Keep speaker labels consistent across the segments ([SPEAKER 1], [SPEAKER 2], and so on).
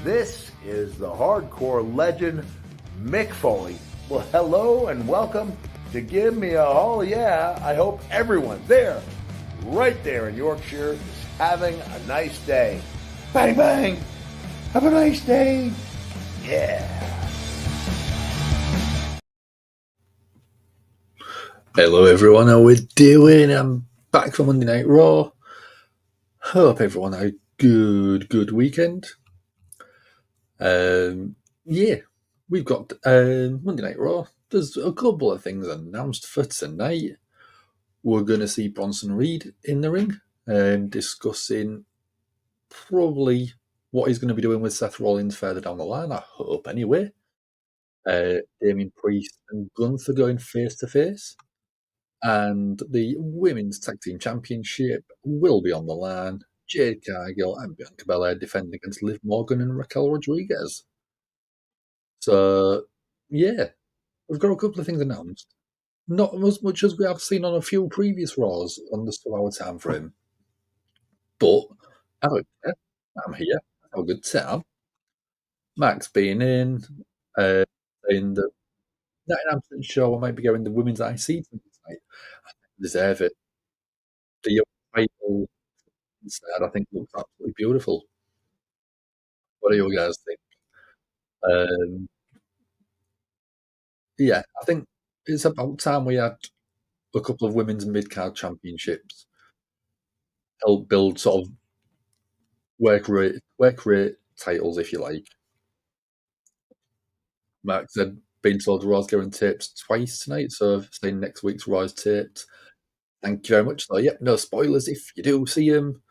[SPEAKER 1] This is the hardcore legend, Mick Foley. Well, hello and welcome to Give Me a Haul. Yeah, I hope everyone there, right there in Yorkshire, is having a nice day. Bang, bang! Have a nice day! Yeah!
[SPEAKER 2] Hello everyone, how we doing? I'm back from Monday Night Raw. Hope everyone had a good weekend. We've got Monday Night Raw. There's a couple of things announced for tonight. We're going to see Bronson Reed in the ring, discussing probably what he's going to be doing with Seth Rollins further down the line, I hope anyway. Damian Priest and GUNTHER going face to face. And the Women's Tag Team Championship will be on the line. Jade, Cargill and Bianca Belair defending against Liv Morgan and Raquel Rodriguez. So, yeah, we've got a couple of things announced. Not as much as we have seen on a few previous Raws on the 2-hour time frame. But I'm here. Have a good time. Max being in the 99% sure I might be going the Women's IC tonight. I deserve it. The title instead, I think, looks absolutely beautiful. What do you guys think? Yeah, I think it's about time we had a couple of women's mid-card championships. Help build sort of work rate titles, if you like. Max had been told Raw's going taped twice tonight, so saying next week's Raw's taped. Thank you very much. So, yep, no spoilers if you do see him.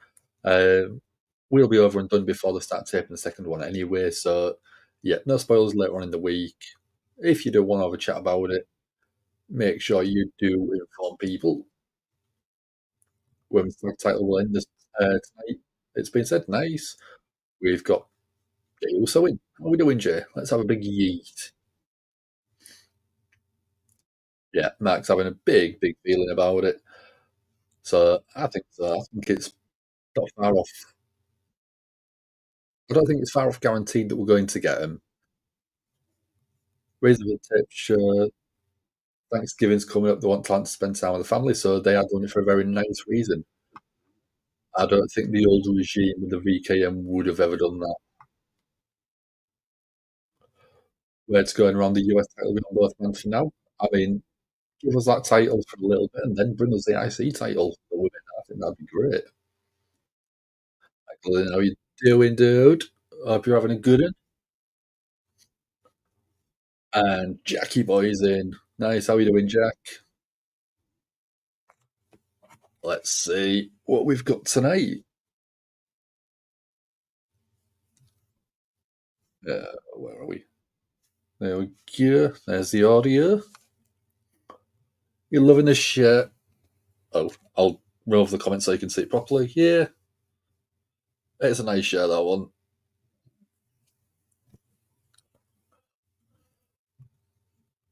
[SPEAKER 2] We'll be over and done before they start taping the second one anyway, so yeah, no spoilers later on in the week. If you do want to have a chat about it, make sure you do inform people. Women's tag title will end this tonight. It's been said, nice. We've got Jay also in. How are we doing, Jay? Let's have a big yeet. Yeah, Mark's having a big feeling about it. So I think so. I think it's not far off. I don't think it's far off guaranteed that we're going to get him. Reasonable tip, sure. Thanksgiving's coming up. They want time to spend time with the family, so they are doing it for a very nice reason. I don't think the old regime with the VKM would have ever done that. Where it's going around the US title on both men for now. I mean, give us that title for a little bit and then bring us the IC title for the women. I think that'd be great. Michael, how you doing, dude? Hope you're having a good one. And Jackie Boy's in. Nice. How you doing, Jack? Let's see what we've got tonight. Where are we? There we go. There's the audio. You're loving this shirt. Oh, I'll remove the comments so you can see it properly. Yeah. It's a nice shirt, that one.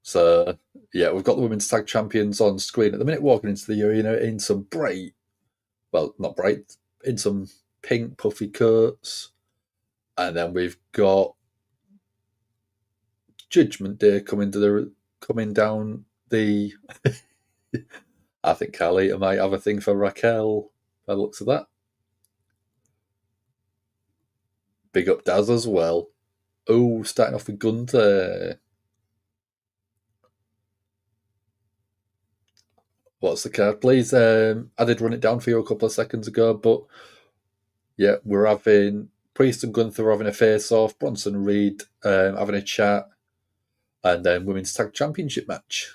[SPEAKER 2] So, yeah, we've got the women's tag champions on screen at the minute, walking into the arena in some not bright, in some pink puffy coats. And then we've got Judgment Day coming down the. I think Carlita might have a thing for Raquel by the looks of that. Big up Daz as well. Oh, starting off with Gunther. What's the card, please? I did run it down for you a couple of seconds ago, but yeah, we're having Priest and Gunther having a face-off, Bronson Reed having a chat, and then Women's Tag Championship match.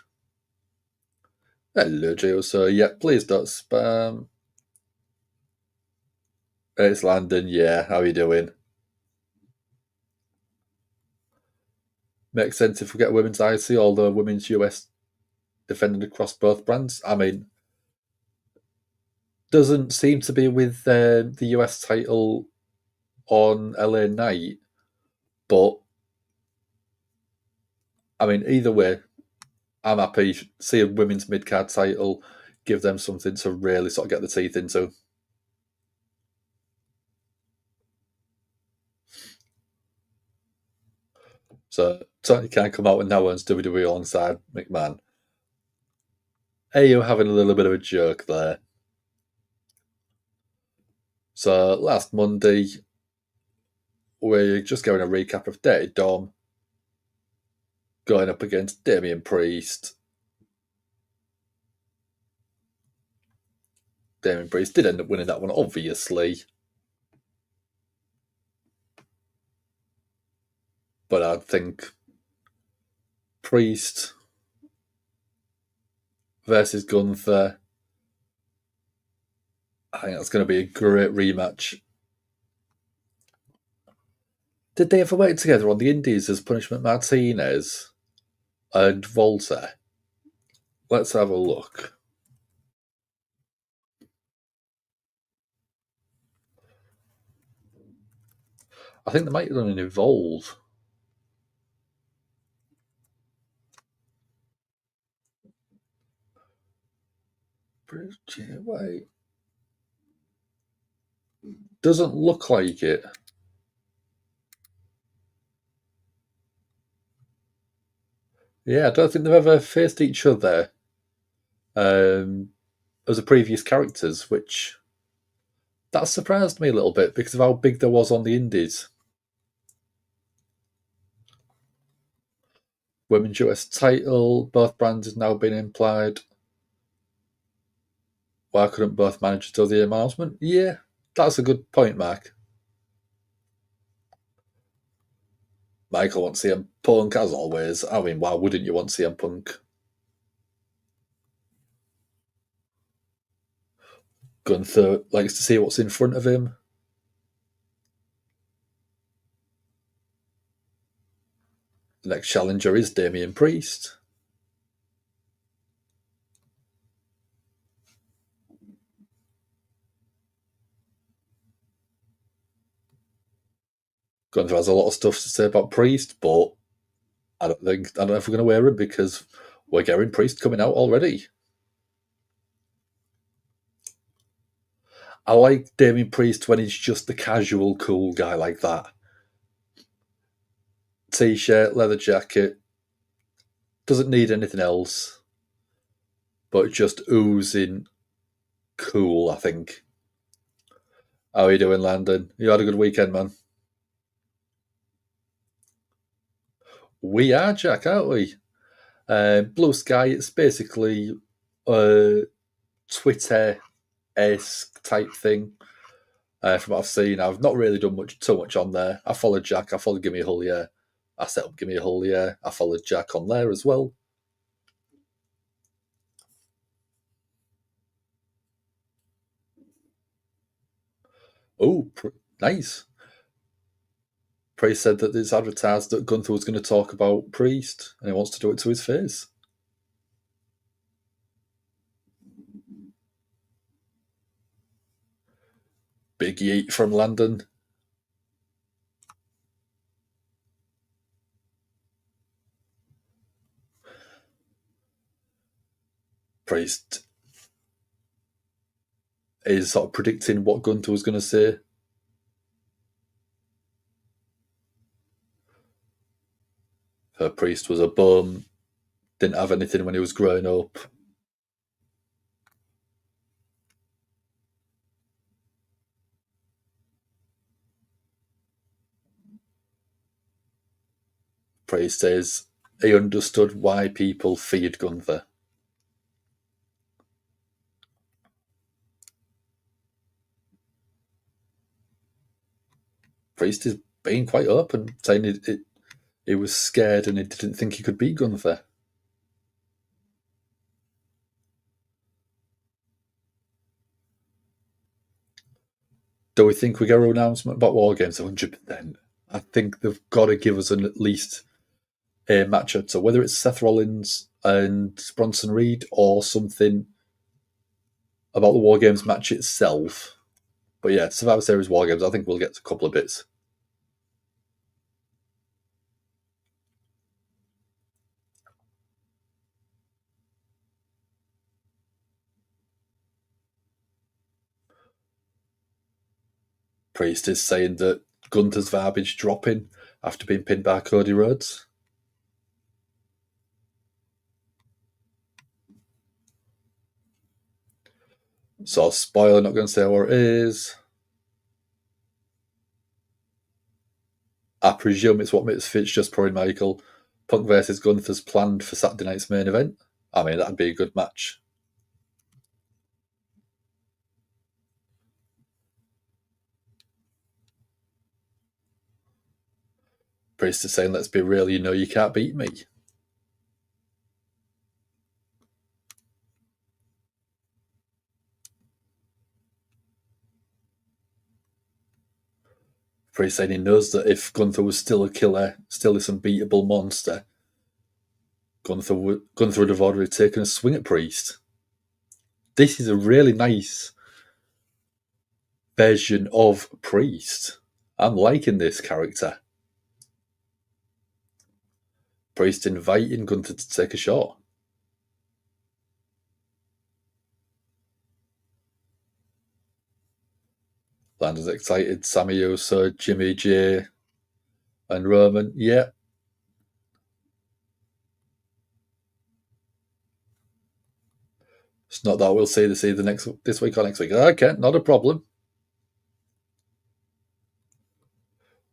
[SPEAKER 2] Hello, Joe. So, yeah, please don't spam. It's Landon, yeah. How are you doing? Makes sense if we get a Women's IC, although Women's US defended across both brands. I mean, doesn't seem to be with the US title on LA Knight, but I mean, either way, I'm happy. See a women's mid-card title, give them something to really sort of get the teeth into. So Tony Khan come out and now owns WWE alongside McMahon. AU having a little bit of a joke there. So last Monday, we're just going a recap of Dirty Dom going up against Damian Priest. Damian Priest did end up winning that one, obviously. But I think Priest versus Gunther, I think that's going to be a great rematch. Did they ever work together on the Indies as Punishment Martinez and Volta? Let's have a look. I think they might have done an Evolve. Wait. Doesn't look like it. Yeah, I don't think they've ever faced each other as the previous characters, which that surprised me a little bit because of how big there was on the Indies. Women's US title, both brands has now been implied. Why couldn't both manage to do the announcement? Yeah, that's a good point, Mark. Michael wants CM Punk as always. I mean, why wouldn't you want CM Punk? Gunther likes to see what's in front of him. The next challenger is Damian Priest. Gunther has a lot of stuff to say about Priest, but I don't know if we're going to wear him because we're getting Priest coming out already. I like Damian Priest when he's just the casual, cool guy like that. T-shirt, leather jacket, doesn't need anything else, but just oozing cool, I think. How are you doing, Landon? You had a good weekend, man? We are, Jack, aren't we? Blue Sky, it's basically a Twitter-esque type thing. From what I've seen, I've not really done too much on there. I followed Jack, I followed Gimme a Hull, yeah. I set up Gimme a Hull, yeah. I followed Jack on there as well. Oh, nice. Priest said that it's advertised that Gunther was going to talk about Priest, and he wants to do it to his face. Big yeet from Landon. Priest is sort of predicting what Gunther was going to say. Her Priest was a bum, didn't have anything when he was growing up. Priest says he understood why people feared Gunther. Priest is being quite open, saying he was scared and he didn't think he could beat Gunther. Do we think we get an announcement about War Games? 100%. I think they've got to give us at least a matchup. So whether it's Seth Rollins and Bronson Reed or something about the War Games match itself. But yeah, Survivor Series War Games, I think we'll get to a couple of bits. Priest is saying that Gunther's vibe is dropping after being pinned by Cody Rhodes. So, spoiler, not going to say what it is. I presume it's what makes Fitz just pouring Michael. Punk versus Gunther's planned for Saturday night's main event. I mean, that'd be a good match. Priest is saying, let's be real, you know you can't beat me. Priest saying he knows that if Gunther was still a killer, still this unbeatable monster, Gunther would have already taken a swing at Priest. This is a really nice version of Priest. I'm liking this character. Priest inviting Gunther to take a shot. Landon's excited. Sammy Uso, Jimmy J, and Roman. Yeah. It's not that we'll see this either this week or next week. Okay, not a problem.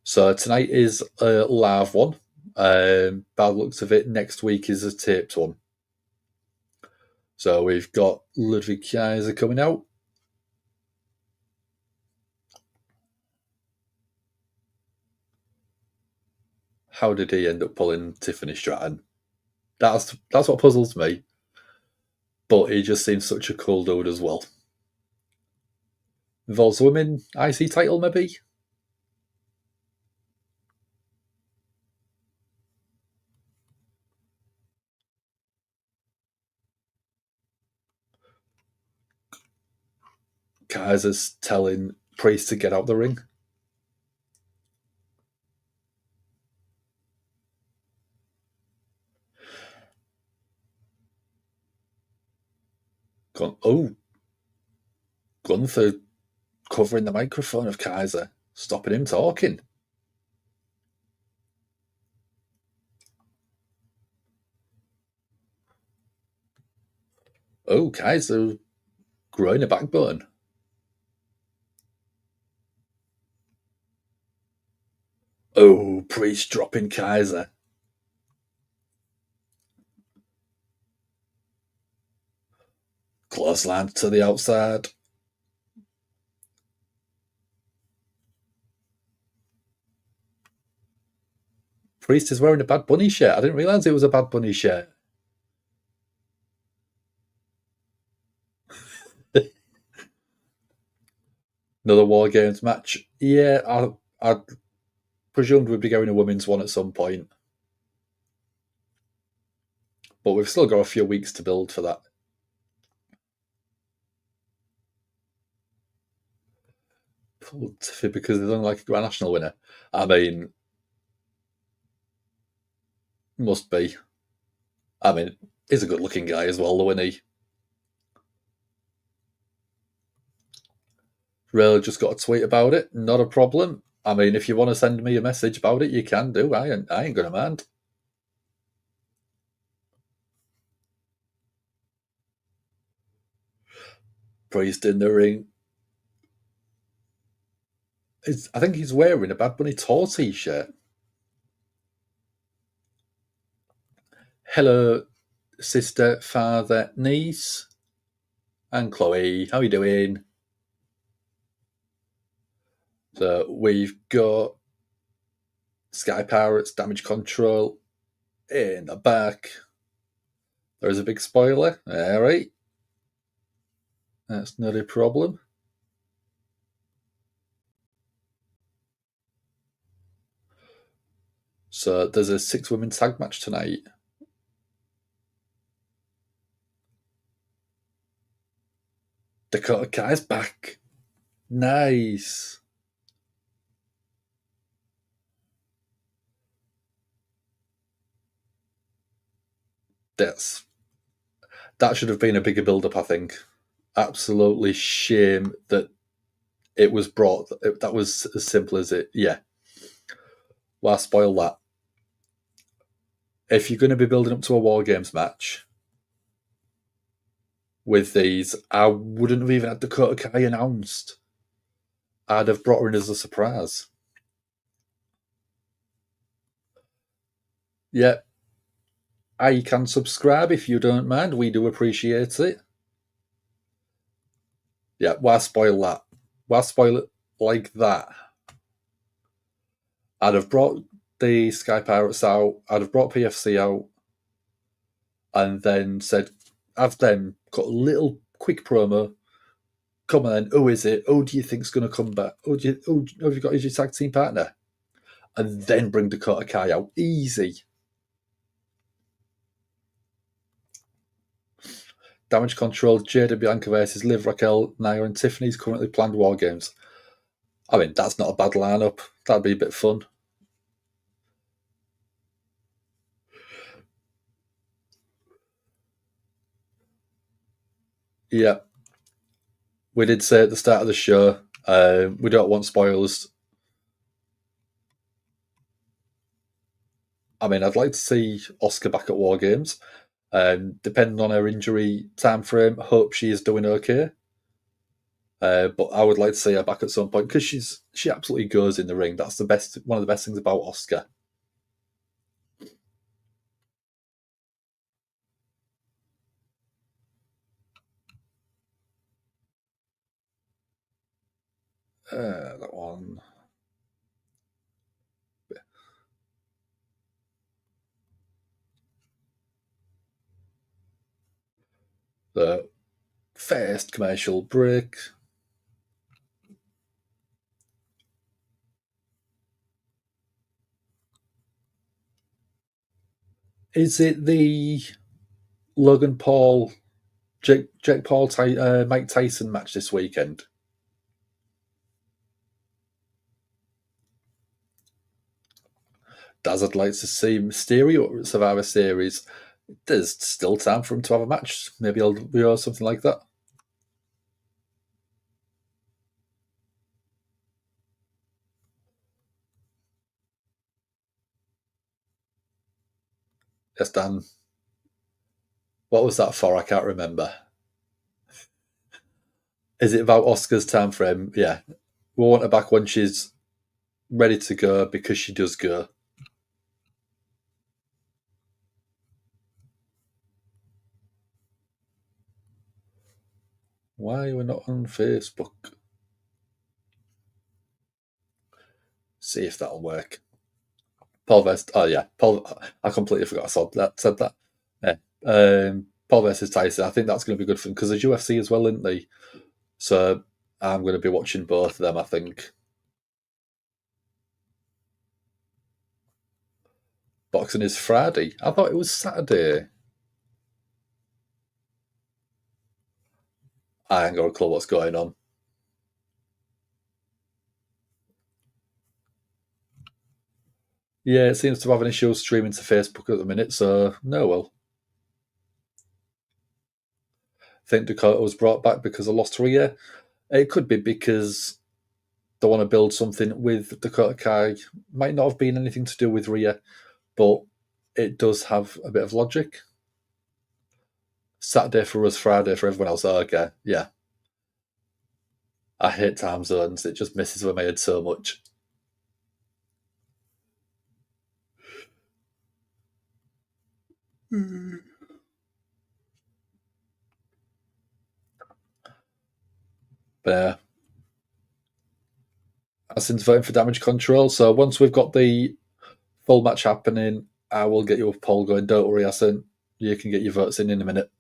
[SPEAKER 2] So tonight is a live one. By the looks of it, next week is a taped one. So we've got Ludwig Kaiser coming out. How did he end up pulling Tiffany Stratton? That's what puzzles me. But he just seems such a cool dude as well. Involves women IC title, maybe? Kaiser's telling Priest to get out the ring. Gunther covering the microphone of Kaiser, stopping him talking. Oh, Kaiser growing a backbone. Oh, Priest dropping Kaiser. Clothesline to the outside. Priest is wearing a Bad Bunny shirt. I didn't realise it was a Bad Bunny shirt. Another War Games match. Yeah, I presumed we'd be going a women's one at some point. But we've still got a few weeks to build for that. Because there's only like a Grand National winner. I mean, must be. I mean, he's a good looking guy as well, though, isn't he? Really just got a tweet about it. Not a problem. I mean, if you want to send me a message about it, you can do. I ain't going to mind. Priest in the ring. I think he's wearing a Bad Bunny Tour t-shirt. Hello, sister, father, niece, and Chloe. How are you doing? So we've got Sky Pirates, Damage Control in the back. There's a big spoiler. All right. That's not a problem. So there's a 6-women tag match tonight. Dakota Kai's back. Nice. That should have been a bigger build-up, I think. Absolutely shame that it was brought. That was as simple as it. Yeah. Well, I spoil that. If you're going to be building up to a War Games match, with these. I wouldn't have even had Dakota Kai announced. I'd have brought her in as a surprise. Yeah. I can subscribe if you don't mind. We do appreciate it. Yeah, why spoil that? Why spoil it like that? I'd have brought the Sky Pirates out. I'd have brought PFC out. And then said, have them got a little quick promo. Come on, who is it? Who do you think's going to come back? Who have you got as your tag team partner? And then bring Dakota Kai out. Easy. Damage Control, Jade and Bianca versus Liv, Raquel, Nia, and Tiffany's currently planned War Games. I mean, that's not a bad lineup. That'd be a bit fun. Yeah. We did say at the start of the show, we don't want spoilers. I mean, I'd like to see Asuka back at War Games. Depending on her injury time frame, hope she is doing okay. But I would like to see her back at some point because she absolutely goes in the ring. That's one of the best things about Asuka. That one. The first commercial break. Is it the Logan Paul, Jake Paul, Mike Tyson match this weekend? Daz, I'd like to see Mysterio at Survivor Series. There's still time for him to have a match. Maybe or something like that. Yes, Dan. What was that for? I can't remember. Is it about Oscar's time frame? Yeah. We want her back when she's ready to go because she does go. Why are we not on Facebook? See if that'll work. Paul Vest. Oh yeah, Paul. I completely forgot I said that. Yeah. Paul versus Tyson. I think that's going to be good for them because there's UFC as well, isn't they? So I'm going to be watching both of them. I think. Boxing is Friday. I thought it was Saturday. I ain't got a clue what's going on. Yeah, it seems to have an issue streaming to Facebook at the minute, so no, well. I think Dakota was brought back because I lost Rhea. It could be because they want to build something with Dakota Kai. Might not have been anything to do with Rhea, but it does have a bit of logic. Saturday for us, Friday for everyone else. Oh, okay, yeah. I hate time zones. It just messes with my head so much. But Asin's voting for damage control. So once we've got the full match happening, I will get you a poll going. Don't worry, Asin. You can get your votes in a minute.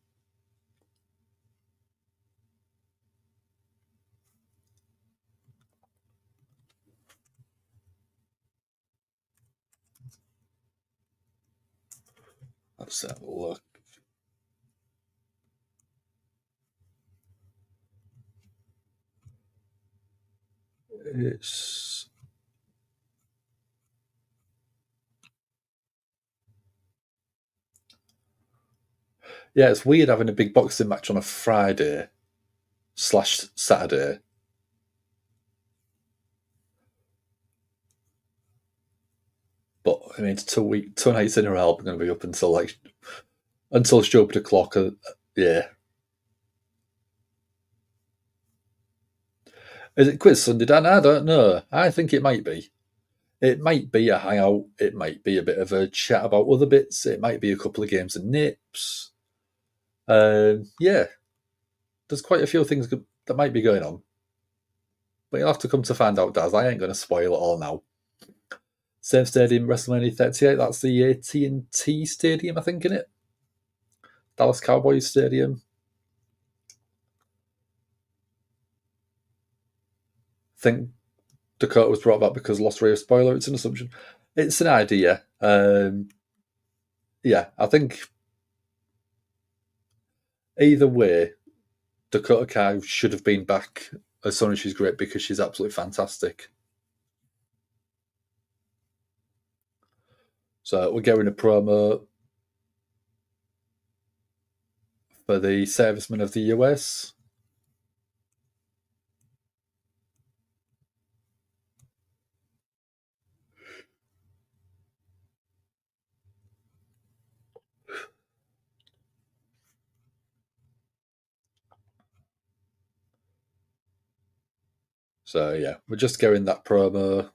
[SPEAKER 2] Let's have a look. It's yeah, it's weird having a big boxing match on a Friday / Saturday. But I mean, it's 2 nights in a row. We're going to be up until stupid o'clock. Yeah. Is it Quiz Sunday, Dan? I don't know. I think it might be. It might be a hangout. It might be a bit of a chat about other bits. It might be a couple of games and nips. Yeah, there's quite a few things that might be going on. But you'll have to come to find out, Daz. I ain't going to spoil it all now. Same stadium, WrestleMania 38. That's the AT&T Stadium, I think, innit? Dallas Cowboys Stadium. I think Dakota was brought back because Lost Ray of Spoiler. It's an assumption. It's an idea. Yeah, I think either way, Dakota Kai should have been back as soon as she's great because she's absolutely fantastic. So we're getting a promo for the servicemen of the US. So yeah, we're just getting that promo,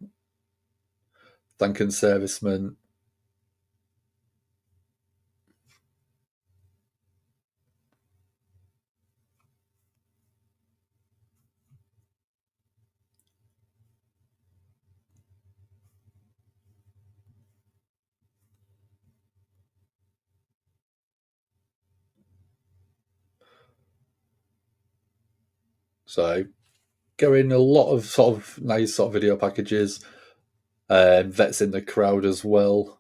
[SPEAKER 2] thanking servicemen. So getting a lot of sort of nice sort of video packages. Vets in the crowd as well.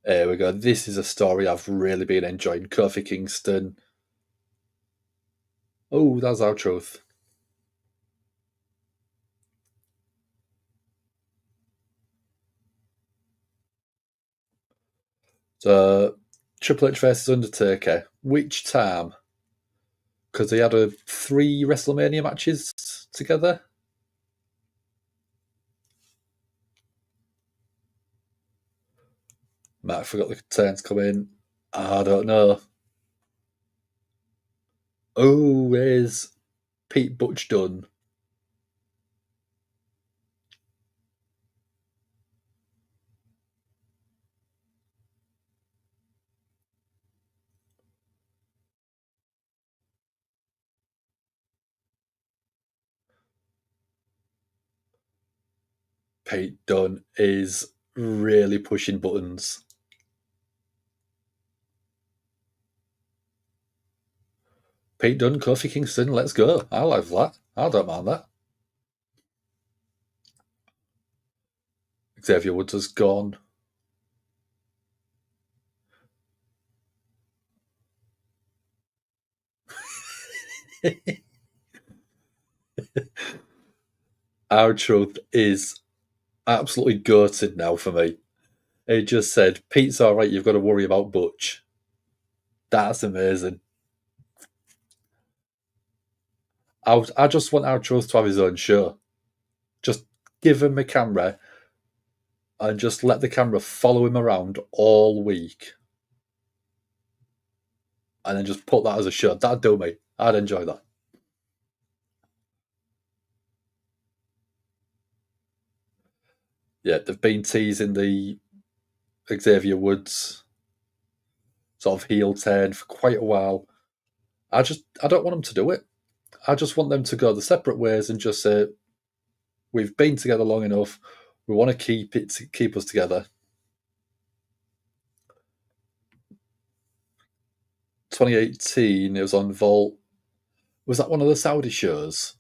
[SPEAKER 2] There we go. This is a story I've really been enjoying. Kofi Kingston. Oh, that's our truth. So Triple H versus Undertaker. Which time? Because they had 3 WrestleMania matches together. Might have forgot the turns come in. I don't know. Oh, there's Pete Butch Dunne. Pete Dunne is really pushing buttons. Pete Dunne, Kofi Kingston, let's go. I love that. I don't mind that. Xavier Woods has gone. Our truth is absolutely gutted now for me. It just said, Pete's all right, you've got to worry about Butch. That's amazing. I just want our truth to have his own show. Just give him a camera and just let the camera follow him around all week. And then just put that as a show. That'd do me. I'd enjoy that. Yeah, they've been teasing the Xavier Woods sort of heel turn for quite a while. I don't want them to do it. I just want them to go the separate ways and just say, we've been together long enough. We want to keep us together. 2018, it was on Vault. Was that one of the Saudi shows?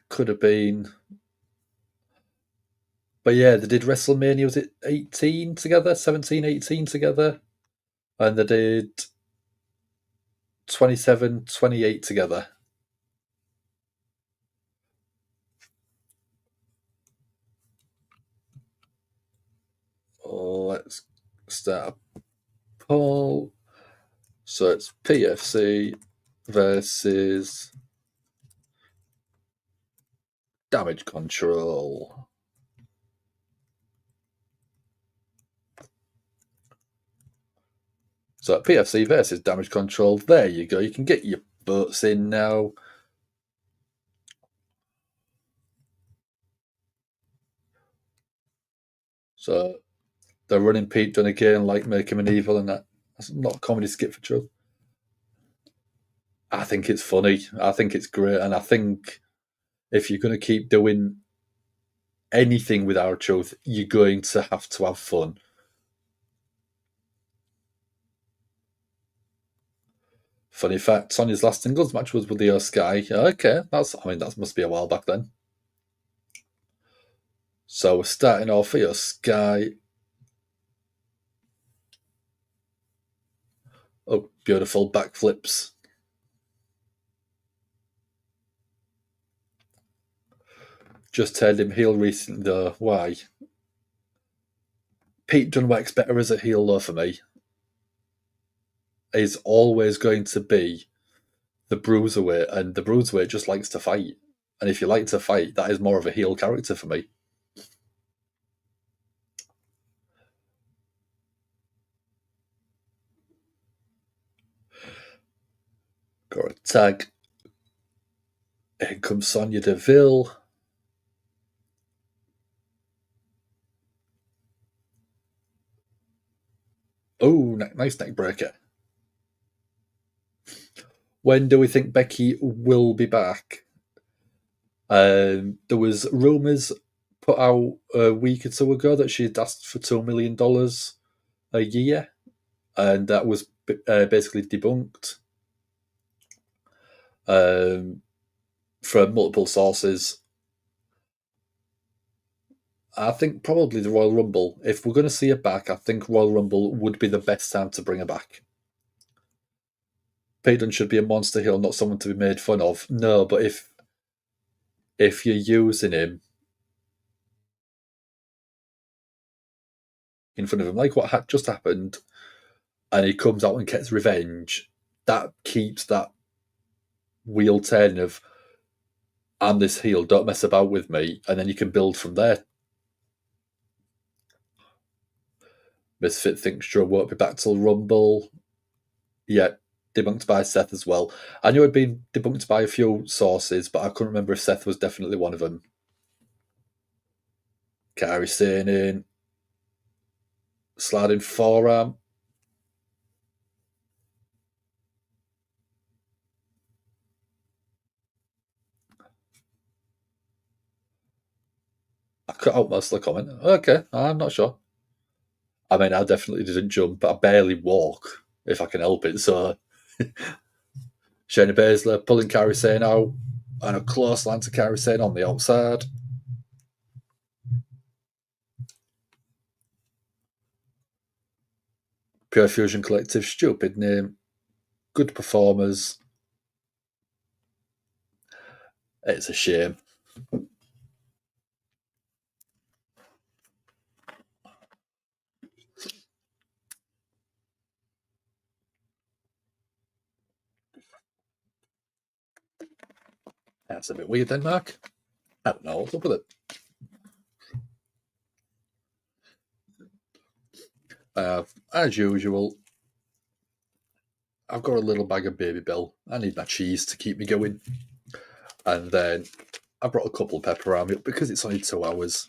[SPEAKER 2] Could have been. But yeah, they did WrestleMania, was it 18 together? 17, 18 together? And they did 27, 28 together. Let's start a poll. So it's PFC versus Damage Control. So PFC versus Damage Control. There you go. You can get your votes in now. So they're running Pete Dunne again, like make him an evil, and that's not a comedy skit for truth. I think it's funny. I think it's great, and I think if you're going to keep doing anything with our truth, you're going to have fun. Funny fact: Sonya's last singles match was with the Sky. Okay, that must be a while back then. So we're starting off here, Sky. Oh, beautiful backflips. Just turned him heel recently, though. Why? Pete Dunne works better as a heel, though, for me. He's always going to be the bruiserweight, and the bruiserweight just likes to fight. And if you like to fight, that is more of a heel character for me. Got a tag. In comes Sonya Deville. Oh, nice neck breaker. When do we think Becky will be back? There was rumours put out a week or two ago that she had asked for $2 million a year, and that was basically debunked from multiple sources. I think probably the Royal Rumble. If we're going to see her back, I think Royal Rumble would be the best time to bring her back. Peyton should be a monster heel, not someone to be made fun of. No, but if you're using him in front of him, like what had just happened, and he comes out and gets revenge, that keeps that wheel turning of, I'm this heel, don't mess about with me, and then you can build from there. Misfit thinks Joe won't be back till Rumble. Yeah, debunked by Seth as well. I knew it had been debunked by a few sources, but I couldn't remember if Seth was definitely one of them. Kairi Sane in. Sliding forearm. I cut out most of the comment. Okay, I'm not sure. I mean, I definitely didn't jump, but I barely walk if I can help it. So, Shayna Baszler pulling Kairi Sane out, and a close line to Kairi Sane on the outside. Pure Fusion Collective, stupid name. Good performers. It's a shame. That's a bit weird then, Mark. I don't know what's up with it. As usual, I've got a little bag of Baby Bell. I need my cheese to keep me going. And then I brought a couple of pepperami because it's only 2 hours.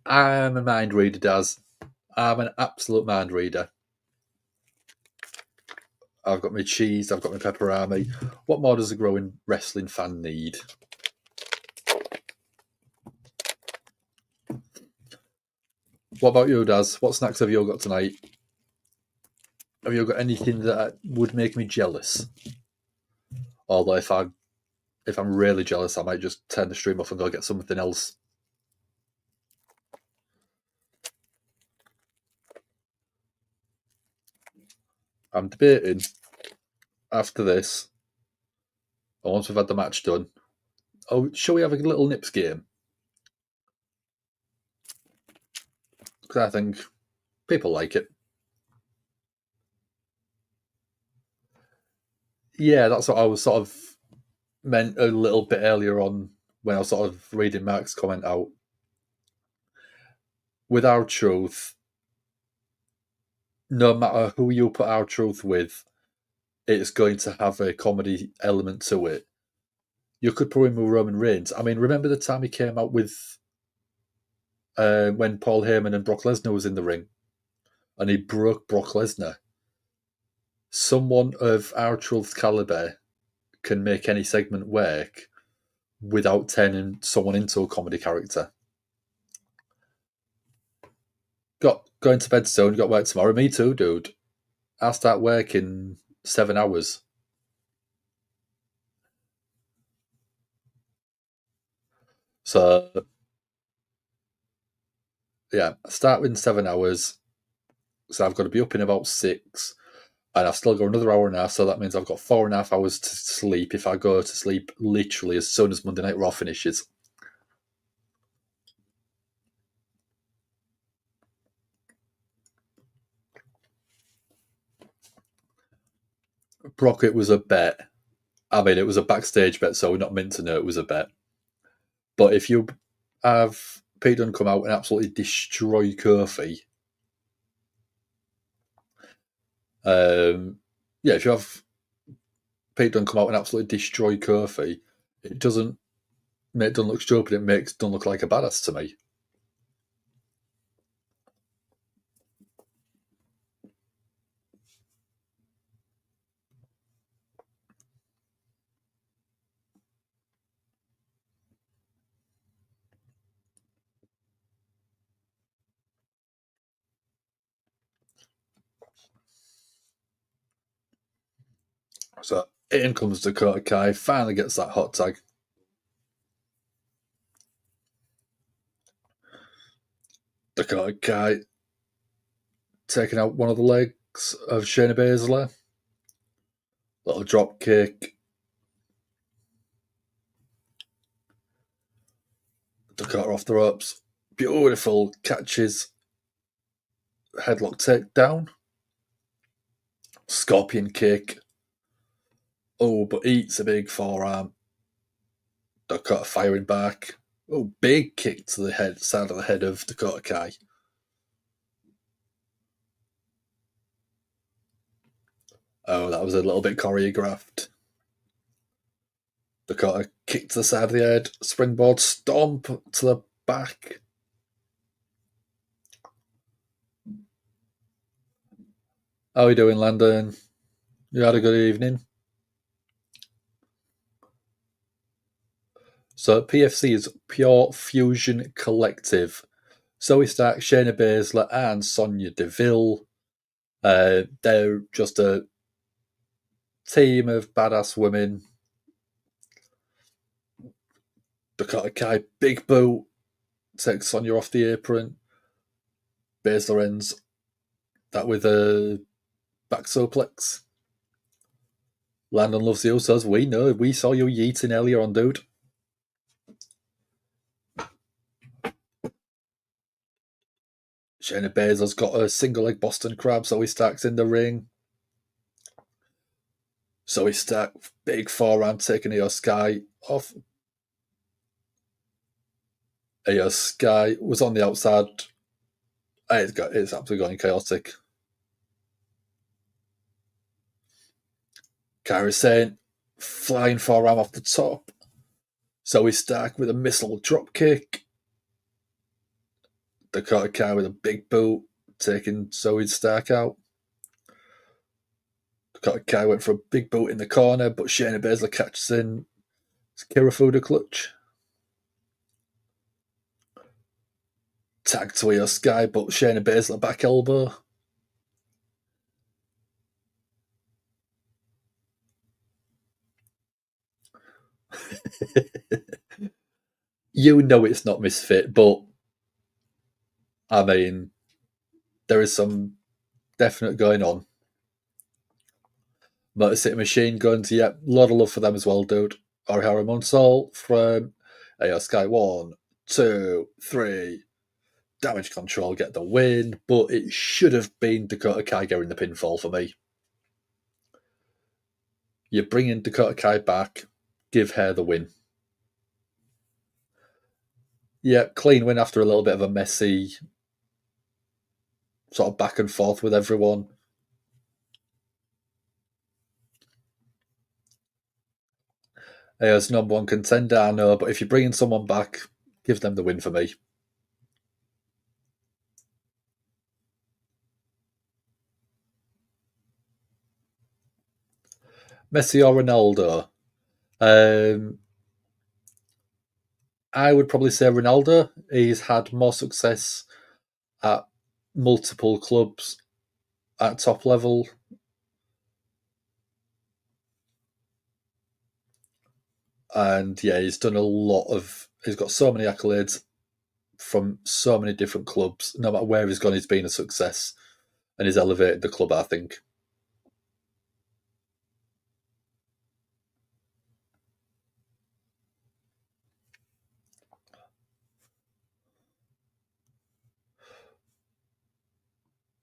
[SPEAKER 2] I'm a mind reader, Daz. I'm an absolute mind reader. I've got my cheese, I've got my pepperami. What more does a growing wrestling fan need? What about you, Daz? What snacks have you got tonight? Have you got anything that would make me jealous? Although if I'm really jealous, I might just turn the stream off and go get something else. I'm debating after this, or once we've had the match done, shall we have a little nips game? Because I think people like it. Yeah, that's what I was sort of meant a little bit earlier on when I was sort of reading Mark's comment out. With our truth, no matter who you put R-Truth with, it's going to have a comedy element to it. You could put him with Roman Reigns. I mean, remember the time he came out with when Paul Heyman and Brock Lesnar was in the ring, and he broke Brock Lesnar. Someone of R-Truth's caliber can make any segment work without turning someone into a comedy character. Going to bed soon, got work tomorrow. Me too, dude. I'll start work in 7 hours. So, yeah, I start in 7 hours. So I've got to be up in about 6. And I've still got another hour and a half. So that means I've got 4.5 hours to sleep if I go to sleep literally as soon as Monday Night Raw finishes. Brock, it was a bet. I mean, it was a backstage bet, so we're not meant to know it was a bet. But if you have Pete Dunne come out and absolutely destroy Kofi, if you have Pete Dunne come out and absolutely destroy Kofi, it doesn't make Dunne look stupid, it makes Dunne look like a badass to me. So in comes Dakota Kai, finally gets that hot tag. Dakota Kai taking out one of the legs of Shayna Baszler. Little drop kick. Dakota off the ropes. Beautiful catches. Headlock takedown. Scorpion kick. Oh, but eats a big forearm. Dakota firing back. Oh, big kick to the side of the head of Dakota Kai. Oh, that was a little bit choreographed. Dakota kick to the side of the head. Springboard stomp to the back. How are you doing, Landon? You had a good evening? So PFC is Pure Fusion Collective. Zoe Stark, Shayna Baszler, and Sonya Deville. They're just a team of badass women. Dakota Kai, big boot, takes Sonya off the apron. Baszler ends that with a back suplex. Landon loves the Usos. We know. We saw you yeeting earlier on, dude. Shayna Baszler's got a single leg Boston Crab, so he stacks in the ring. So he stack big forearm taking Io Sky off. Io Sky was on the outside. It's absolutely going chaotic. Kairi Sane flying forearm off the top. So we stack with a missile drop kick. Dakota Kai with a big boot, taking Zoe Stark out. Dakota Kai went for a big boot in the corner, but Shayna Baszler catches in. It's Kirifuda clutch. Tag to Io Sky, but Shayna Baszler back elbow. You know it's not Misfit, but I mean, there is some definite going on. Motor City Machine Guns, yeah, a lot of love for them as well, dude. Orihara Monsol from Io Sky 1, 2, 3. Damage Control get the win, but it should have been Dakota Kai getting the pinfall for me. You're bringing Dakota Kai back, give her the win. Yeah, clean win after a little bit of a messy sort of back and forth with everyone. As number one contender, I know, but if you're bringing someone back, give them the win for me. Messi or Ronaldo? I would probably say Ronaldo. He's had more success at multiple clubs at top level. And yeah, he's done a lot of. He's got so many accolades from so many different clubs. No matter where he's gone, he's been a success, and he's elevated the club, I think.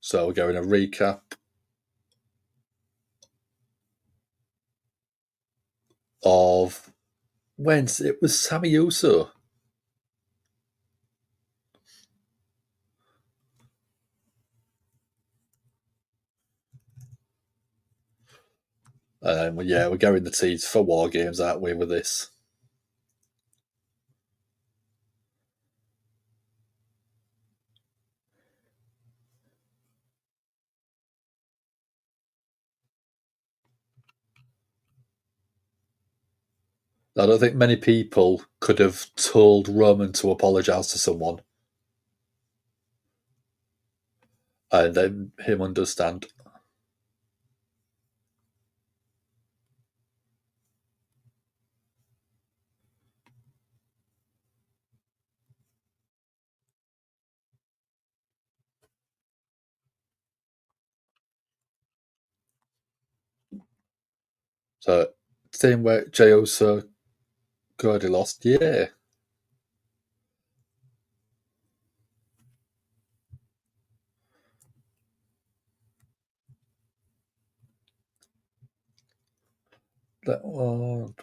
[SPEAKER 2] So we're going a recap of when it was Sami Uso. Yeah, we're going the tees for War Games, aren't we, with this? I don't think many people could have told Roman to apologise to someone and then him understand. So, same way Jey Uso, Cody lost, yeah. That one.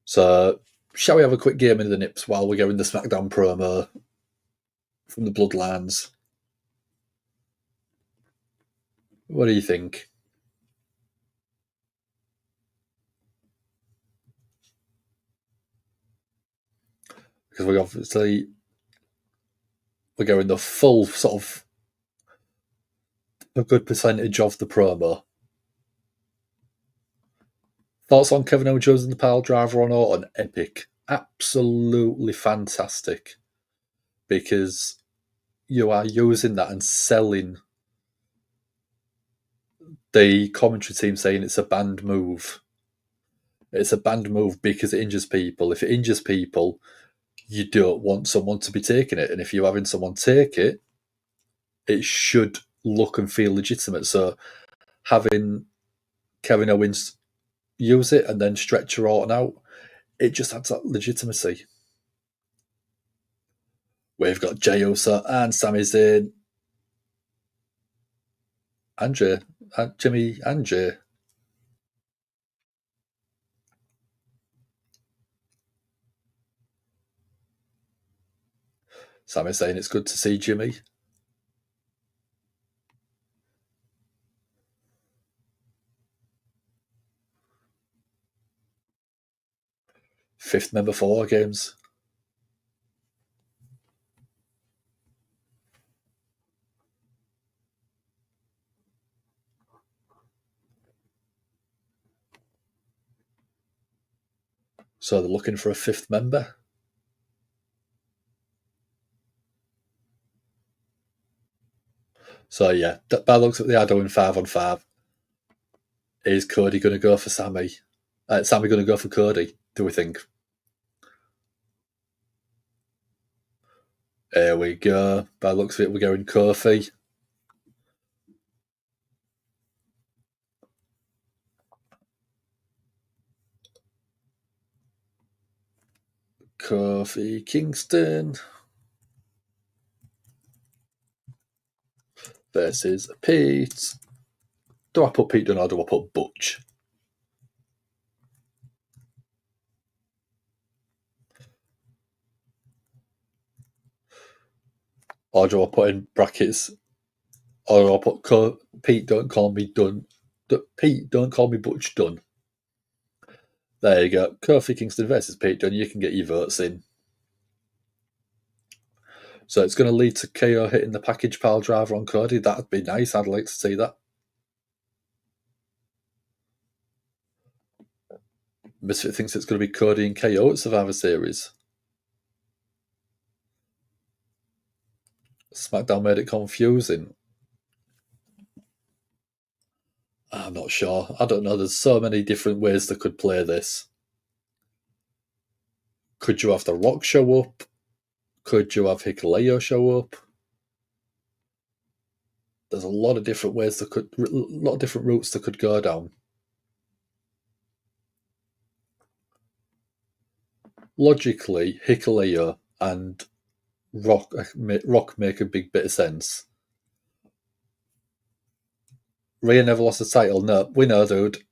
[SPEAKER 2] So, shall we have a quick game in the nips while we're going the SmackDown promo from the Bloodlines? What do you think? Because we're going the full sort of a good percentage of the promo. Thoughts on Kevin Owens and the pile driver on Orton? Epic. Absolutely fantastic. Because you are using that and selling the commentary team saying it's a banned move. It's a banned move because it injures people. If it injures people, you don't want someone to be taking it. And if you're having someone take it, it should look and feel legitimate. So having Kevin Owens use it and then stretch your Orton out, it just adds that legitimacy. We've got Jey Uso and Sami Zayn and Jimmy and Jay. Sami saying it's good to see Jimmy. Fifth member for War Games. So they're looking for a fifth member. So yeah, by looks at they are doing 5-on-5. Is Cody going to go for Sami? Sami going to go for Cody, do we think? Here we go. By looks of it, we're going Kofi. Kofi Kingston versus Pete. Do I put Pete Dunne or do I put Butch? Or do I put in brackets? Or do I put Pete, don't call me Dunne. Pete, don't call me Butch Dunne. There you go. Kofi Kingston versus Pete Dunne. You can get your votes in. So it's going to lead to KO hitting the package pile driver on Cody. That'd be nice. I'd like to see that. Misfit thinks it's going to be Cody and KO at Survivor Series. SmackDown made it confusing. I'm not sure. I don't know. There's so many different ways they could play this. Could you have The Rock show up? Could you have Hikuleo show up? There's a lot of different ways a lot of different routes they could go down. Logically, Hikuleo and Rock make a big bit of sense. Rhea never lost the title. No, we know, dude.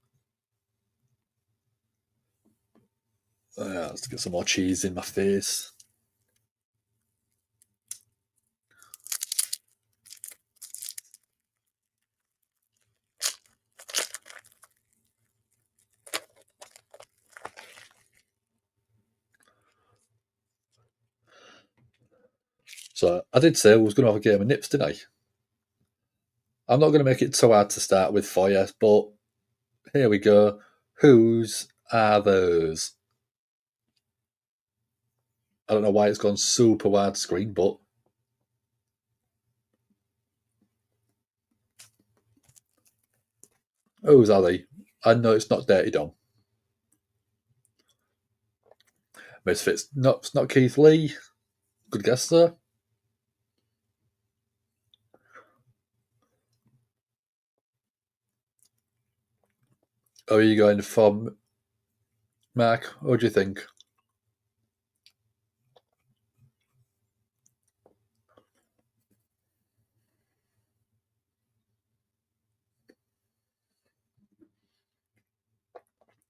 [SPEAKER 2] Let's get some more cheese in my face. So I did say I was going to have a game of nips tonight. I'm not going to make it so hard to start with for you, but here we go. Whose are those? I don't know why it's gone super widescreen, but whose are they? I know it's not Dirty Dom. Misfits. No, it's not Keith Lee. Good guess there. Are you going from Mark? What do you think?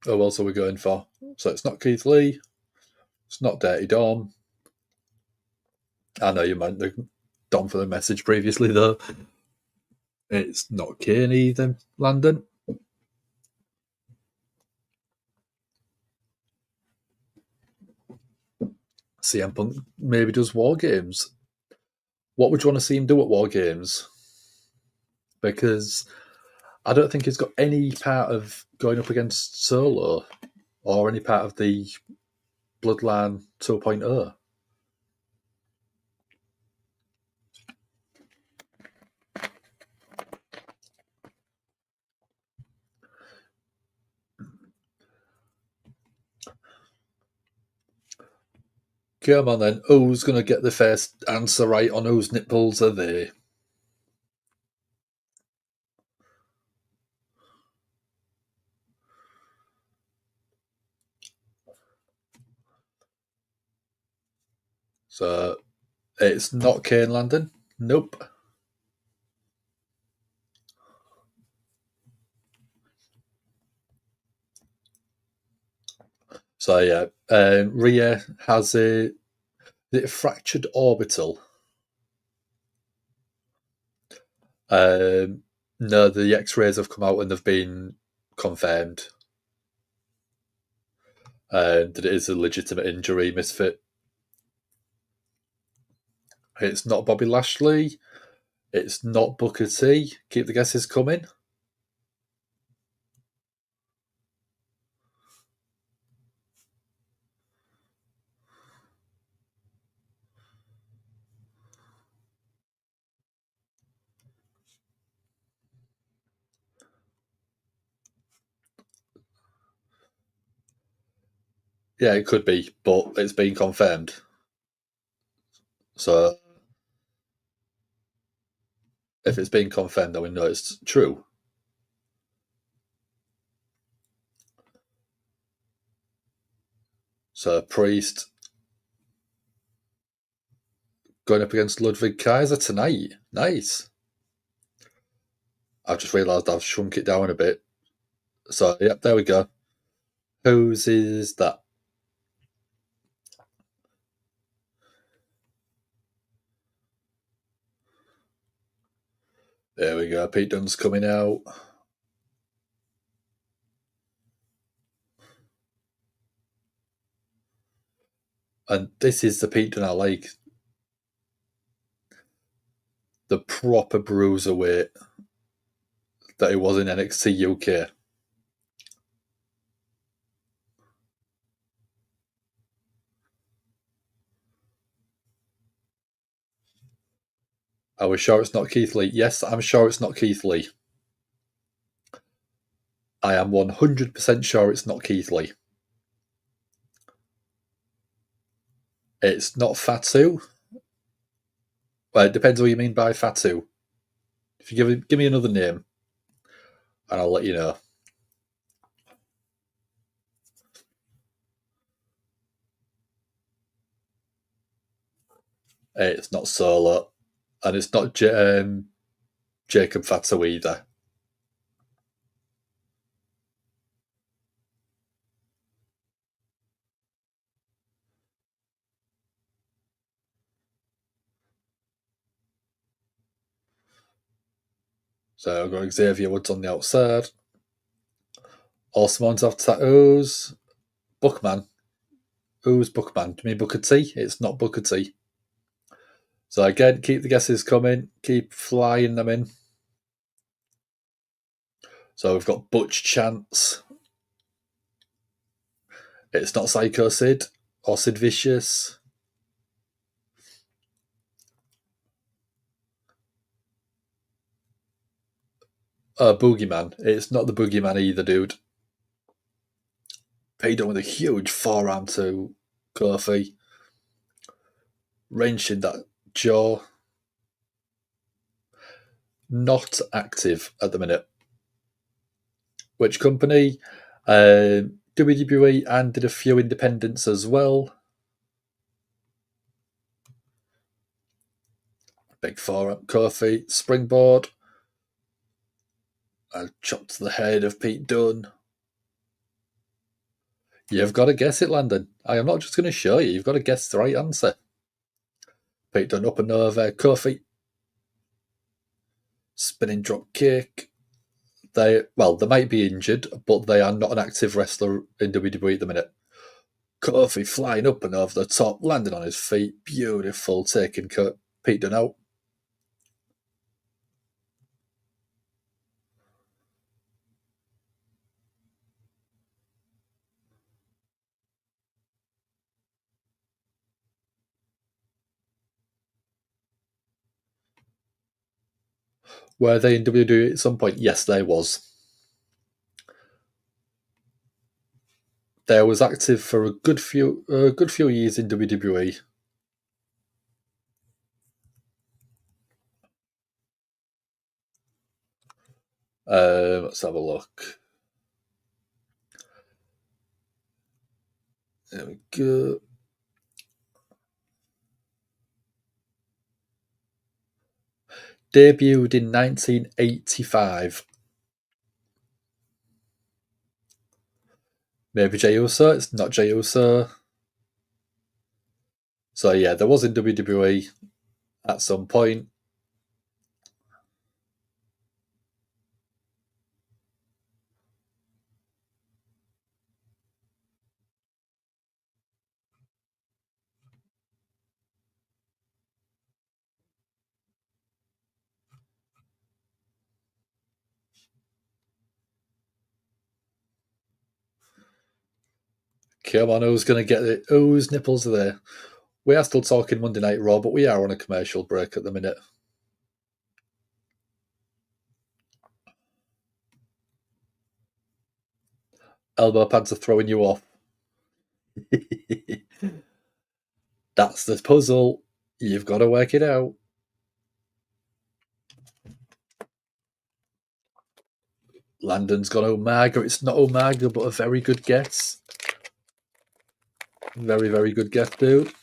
[SPEAKER 2] Oh, well, so we're going for. So it's not Keith Lee. It's not Dirty Dom. I know you meant the Dom for the message previously, though. It's not Kane either, Landon. CM Punk maybe does War Games. What would you want to see him do at War Games? Because I don't think he's got any part of going up against Solo or any part of the Bloodline 2.0. Come on then, who's going to get the first answer right on whose nipples are they? So it's not Kane, Landon. Nope. So yeah, Rhea has a fractured orbital. No, the X-rays have come out and they've been confirmed that it is a legitimate injury, Misfit. It's not Bobby Lashley. It's not Booker T. Keep the guesses coming. Yeah, it could be, but it's been confirmed. So if it's been confirmed, then we know it's true. So Priest going up against Ludwig Kaiser tonight. Nice. I've just realised I've shrunk it down a bit. So, yep, there we go. Whose is that? There we go. Pete Dunne's coming out. And this is the Pete Dunne I like. The proper bruiserweight that he was in NXT UK. Are we sure it's not Keith Lee? Yes, I'm sure it's not Keith Lee. I am 100% sure it's not Keith Lee. It's not Fatu. Well, it depends what you mean by Fatu. If you give me another name, and I'll let you know. It's not Solo, and it's not Jacob Fatu either. So I've got Xavier Woods on the outside. All Simons have tattoos. Bookman. Who's Bookman? Do you mean Booker T? It's not Booker T. So again, keep the guesses coming. Keep flying them in. So we've got Butch Chance. It's not Psycho Sid or Sid Vicious. Boogeyman. It's not the Boogeyman either, dude. Paid on with a huge forearm to Kofi. Wrenching that jaw. Not active at the minute. Which company? WWE, and did a few independents as well. Big forearm. Kofi. Springboard. A chop to the head of Pete Dunne. You've got to guess it, Landon. I am not just going to show you. You've got to guess the right answer. Pete Dunne up and over. Kofi. Spinning drop kick. They might be injured, but they are not an active wrestler in WWE at the minute. Kofi flying up and over the top, landing on his feet. Beautiful, taking Pete Dunne out. Were they in WWE at some point? Yes, they was. They was active for a good few years in WWE. Let's have a look. There we go. Debuted in 1985. Maybe Jey Uso. It's not Jey Uso. So yeah, there was in WWE at some point. Come on, who's going to get it? Whose nipples are there? We are still talking Monday Night Raw, but we are on a commercial break at the minute. Elbow pads are throwing you off. That's the puzzle. You've got to work it out. Landon's got Omega. It's not Omega, but a very good guess. Very, very good guess, dude.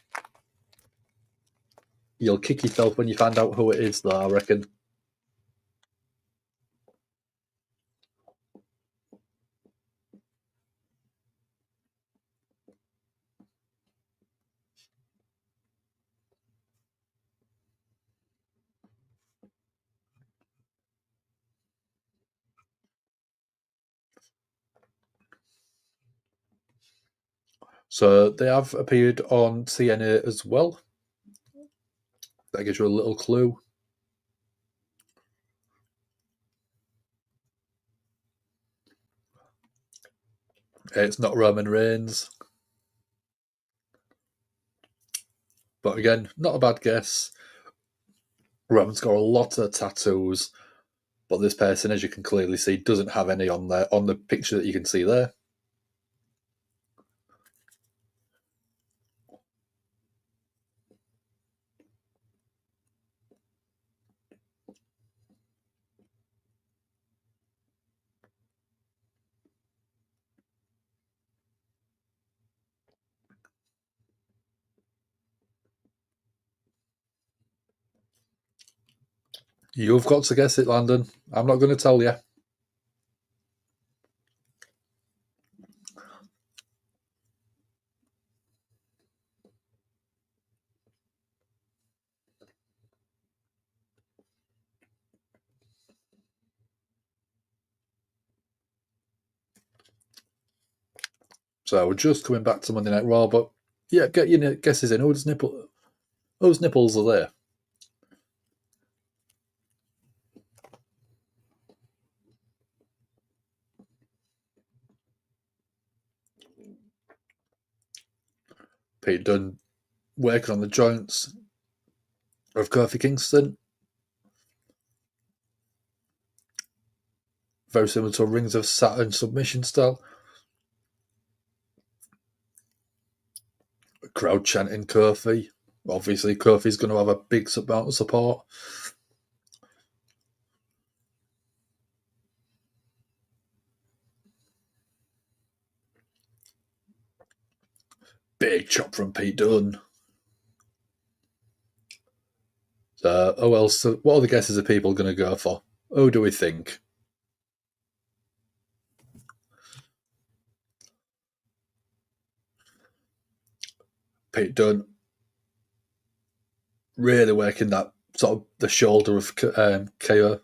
[SPEAKER 2] You'll kick yourself when you find out who it is, though, I reckon. So they have appeared on TNA as well. That gives you a little clue. It's not Roman Reigns. But again, not a bad guess. Roman's got a lot of tattoos, but this person, as you can clearly see, doesn't have any on there on the picture that you can see there. You've got to guess it, Landon. I'm not going to tell you. So we're just coming back to Monday Night Raw, but yeah, get your guesses in. Whose nipples are there? Pete Dunne working on the joints of Kofi Kingston. Very similar to a Rings of Saturn submission style. Crowd chanting Kofi. Obviously, Kofi's going to have a big amount of support. Big chop from Pete Dunne. So, what other guesses are people going to go for? Who do we think? Pete Dunne really working that sort of the shoulder of KO.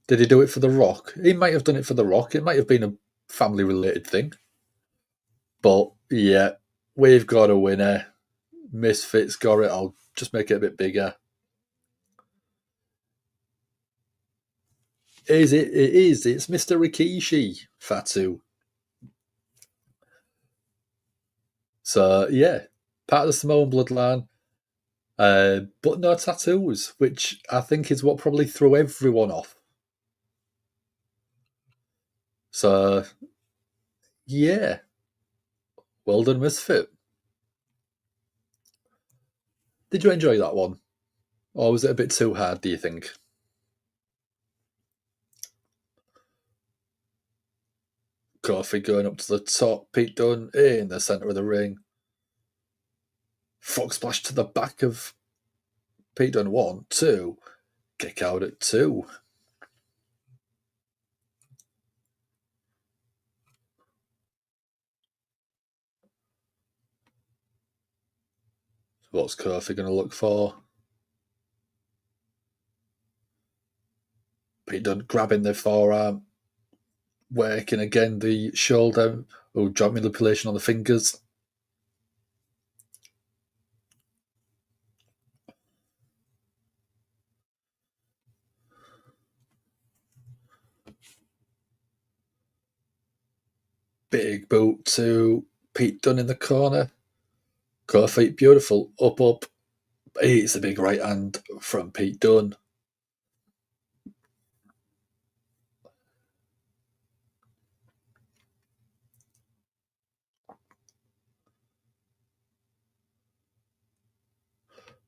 [SPEAKER 2] Did he do it for The Rock? He might have done it for The Rock. It might have been a family-related thing. But, yeah, we've got a winner. Misfits got it. I'll just make it a bit bigger. It is. It's Mr. Rikishi, Fatu. So, yeah, part of the Samoan bloodline, but no tattoos, which I think is what probably threw everyone off. So, yeah, well done, Misfit. Did you enjoy that one? Or was it a bit too hard, do you think? Kofi going up to the top, Pete Dunne in the centre of the ring. Frog splash to the back of Pete Dunne. 1, 2. Kick out at 2. What's Kofi going to look for? Pete Dunne grabbing the forearm, working again the shoulder, joint manipulation on the fingers. Big boot to Pete Dunne in the corner. Kofi, beautiful, up. It's a big right hand from Pete Dunne.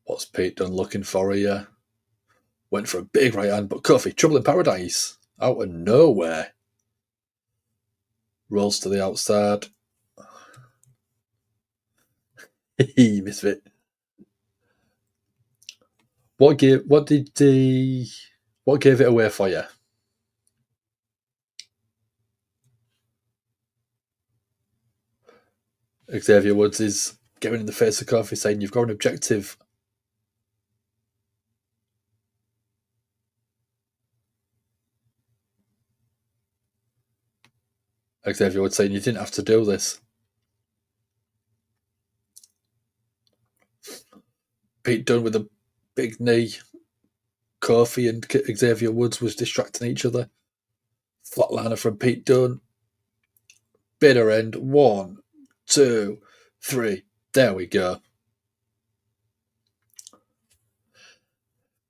[SPEAKER 2] What's Pete Dunne looking for here? Went for a big right hand, but Kofi, trouble in paradise, out of nowhere. Rolls to the outside. Misfit. What gave it away for you? Xavier Woods is getting in the face of Kofi saying you've got an objective. Xavier Woods saying you didn't have to do this. Pete Dunne with a big knee. Kofi and Xavier Woods was distracting each other. Flatliner from Pete Dunne. Bitter end. 1, 2, 3. There we go.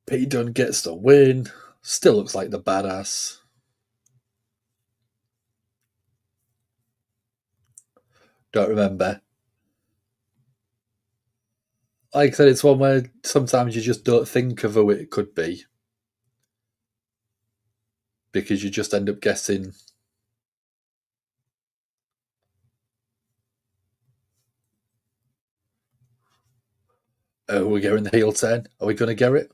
[SPEAKER 2] Pete Dunne gets the win. Still looks like the badass. Don't remember. Like I said, it's one where sometimes you just don't think of who it could be. Because you just end up guessing. Oh, we're getting the heel turn. Are we going to get it?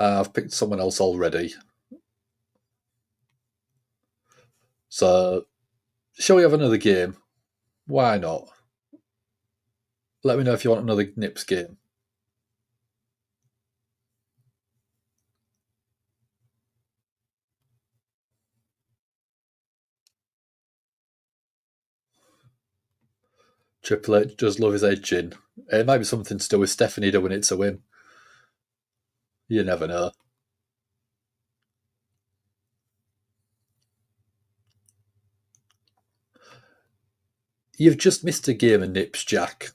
[SPEAKER 2] I've picked someone else already. So, shall we have another game? Why not? Let me know if you want another Nips game. Triple H does love his edging. It might be something to do with Stephanie doing it to him. You never know. You've just missed a game of Nips, Jack.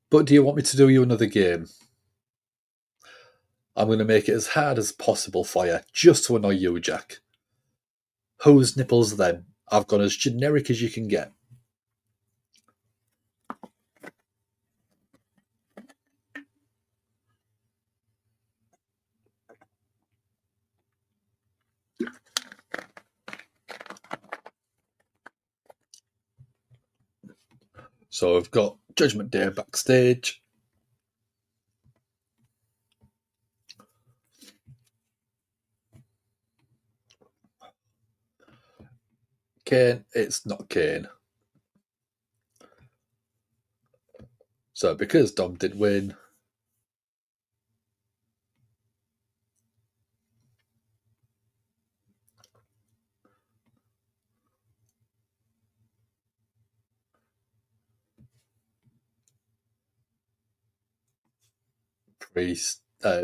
[SPEAKER 2] But do you want me to do you another game? I'm going to make it as hard as possible for you, just to annoy you, Jack. Whose nipples then? I've gone as generic as you can get. So I've got Judgment Day backstage. Kane, it's not Kane. So because Dom did win,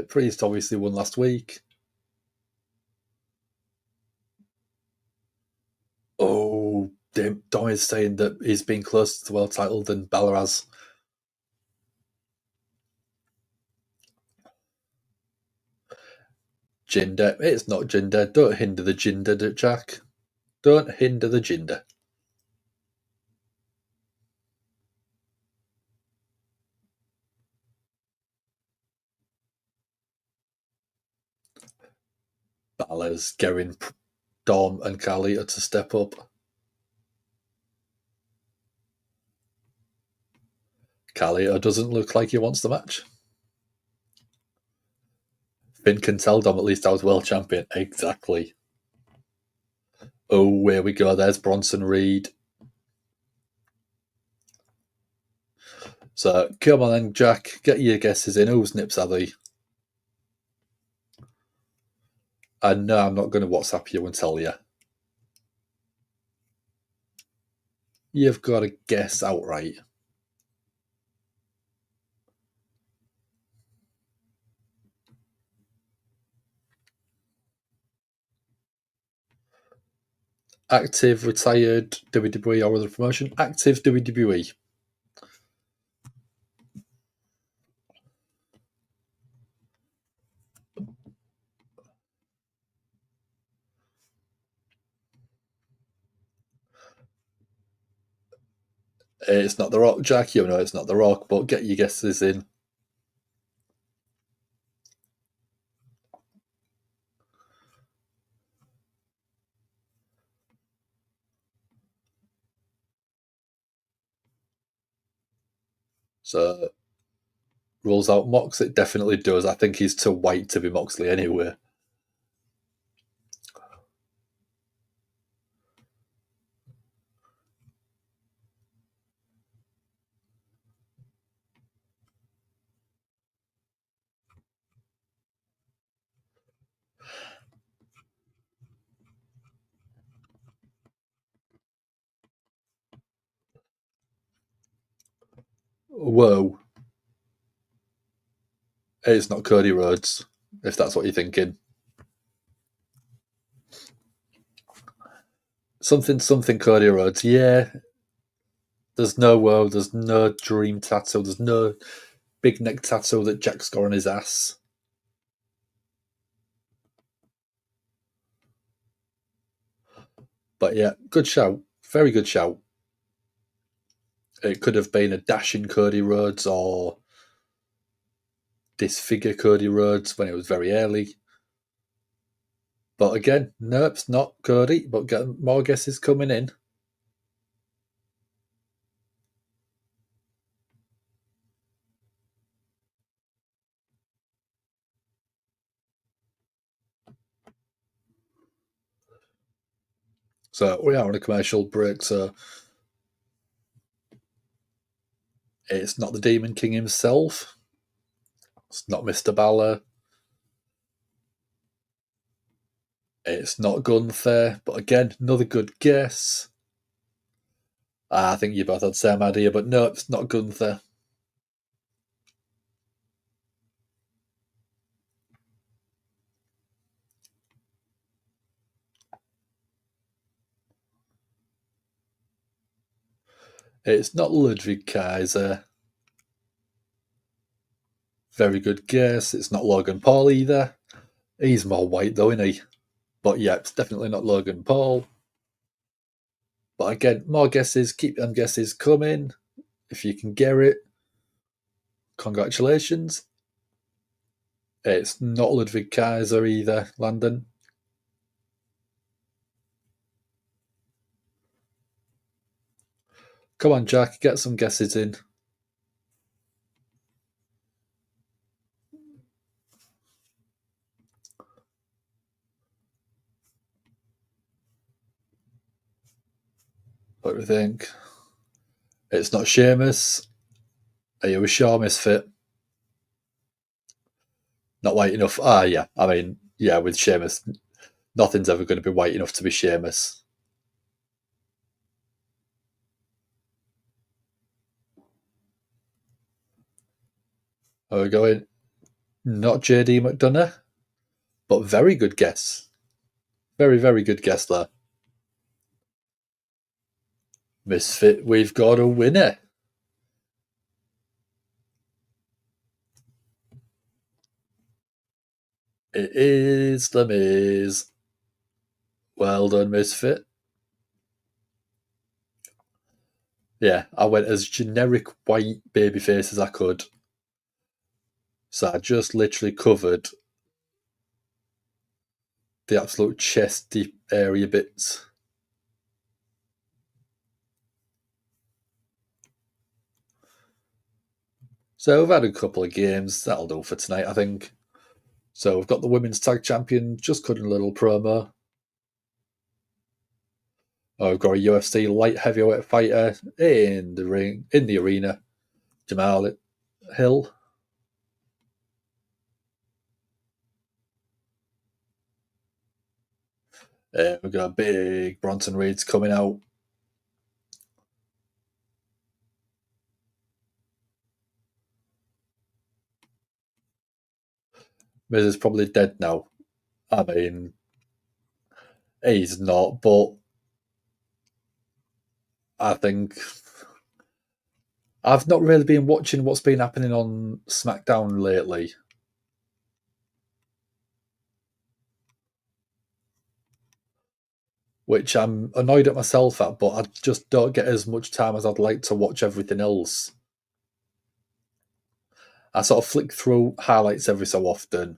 [SPEAKER 2] Priest obviously won last week. Oh, Dom is saying that he's been closer to the world title than Balor has. Jinder, it's not Jinder. Don't hinder the Jinder, Jack. Don't hinder the Jinder. Balor's getting Dom and Carlito to step up. Carlito doesn't look like he wants the match. Finn can tell Dom at least I was world champion. Exactly. Oh, here we go. There's Bronson Reed. So come on then, Jack. Get your guesses in. Whose nips are they? And no, I'm not going to WhatsApp you and tell you. You've got to guess outright. Active, retired, WWE or other promotion. Active, WWE. It's not The Rock, Jack. You know it's not The Rock, but get your guesses in. So, rules out Mox. It definitely does. I think he's too white to be Moxley anyway. Whoa. It's not Cody Rhodes, if that's what you're thinking. Something Cody Rhodes, yeah. There's no woe, there's no dream tattoo, there's no big neck tattoo that Jack's got on his ass. But yeah, good shout. Very good shout. It could have been a dashing Cody Rhodes or disfigure Cody Rhodes when it was very early. But again, nope, it's not Cody, but get more guesses coming in. So we are on a commercial break, so it's not the Demon King himself. It's not Mr. Balor. It's not Gunther, but again, another good guess. I think you both had the same idea, but no, it's not Gunther. It's not Ludwig Kaiser. Very good guess. It's not Logan Paul either. He's more white though, isn't he? But yeah, it's definitely not Logan Paul. But again, more guesses. Keep them guesses coming. If you can get it, congratulations. It's not Ludwig Kaiser either, Landon. Come on, Jack, get some guesses in. What do we think? It's not Sheamus. Are you a Shaw misfit? Not white enough. Yeah. I mean, yeah, with Sheamus, nothing's ever going to be white enough to be Sheamus. Are we going? Not JD McDonough, but very good guess. Very, very good guess there. Misfit, we've got a winner. It is The Miz. Well done, Misfit. Yeah, I went as generic white babyface as I could. So I just literally covered the absolute chesty area bits. So we've had a couple of games. That'll do for tonight, I think. So we've got the women's tag champion just cutting a little promo. We've got a UFC light heavyweight fighter in the ring, in the arena, Jamal Hill. We've got a big Bronson Reed's coming out. Miz is probably dead now. I mean, he's not, but I think I've not really been watching what's been happening on SmackDown lately. Which I'm annoyed at myself at, but I just don't get as much time as I'd like to watch everything else. I sort of flick through highlights every so often.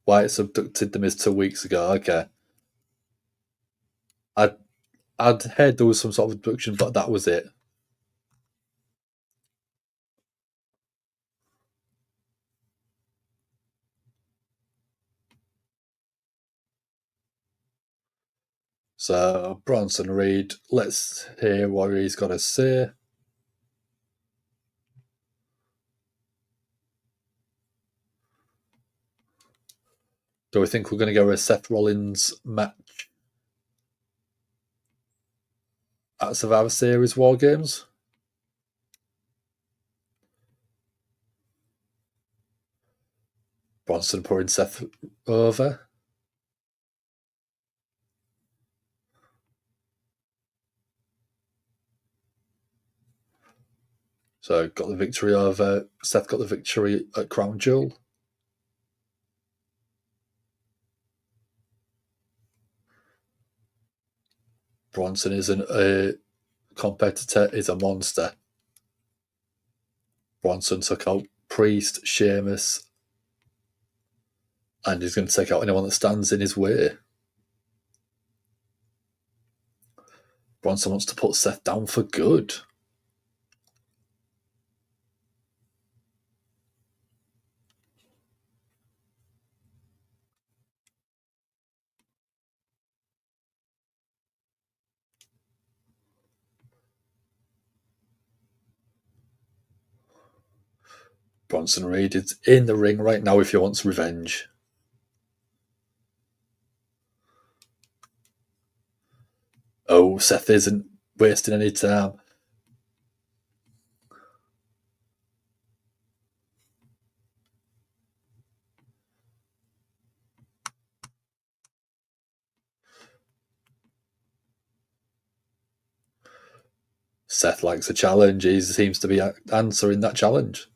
[SPEAKER 2] Wyatt abducted The Miz 2 weeks ago. Okay. I'd heard there was some sort of abduction, but that was it. So, Bronson Reed, let's hear what he's got to say. Do we think we're going to go with a Seth Rollins match? at Survivor Series War Games. Bronson putting Seth over. So got the victory over. Seth got the victory at Crown Jewel. Bronson isn't a competitor, he's a monster. Bronson took out Priest, Sheamus, and he's going to take out anyone that stands in his way. Bronson wants to put Seth down for good. Bronson Reed is in the ring right now if he wants revenge. Oh, Seth isn't wasting any time. Seth likes a challenge. He seems to be answering that challenge.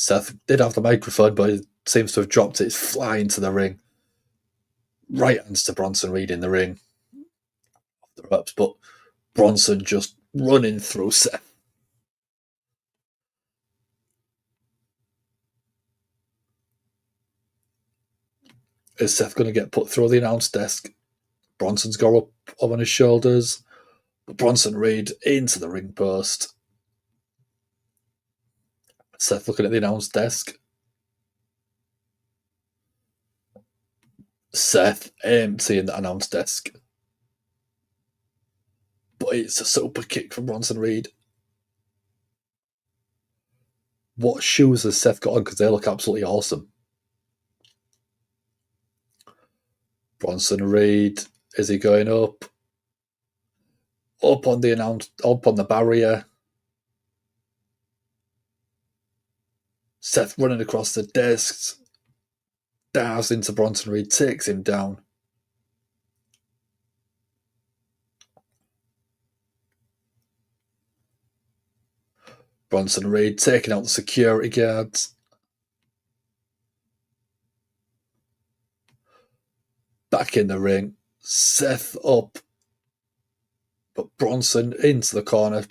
[SPEAKER 2] Seth did have the microphone, but he seems to have dropped it. It's flying to the ring. Right hands to Bronson Reed in the ring. Off the ropes, but Bronson just running through Seth. Is Seth going to get put through the announce desk? Bronson's got up on his shoulders. But Bronson Reed into the ring post. Seth looking at the announce desk. Seth emptying the announce desk. But it's a super kick from Bronson Reed. What shoes has Seth got on? Because they look absolutely awesome. Bronson Reed, is he going up? Up on the barrier. Seth running across the desks. Dives into Bronson Reed, takes him down. Bronson Reed taking out the security guards. Back in the ring. Seth up. But Bronson into the corner.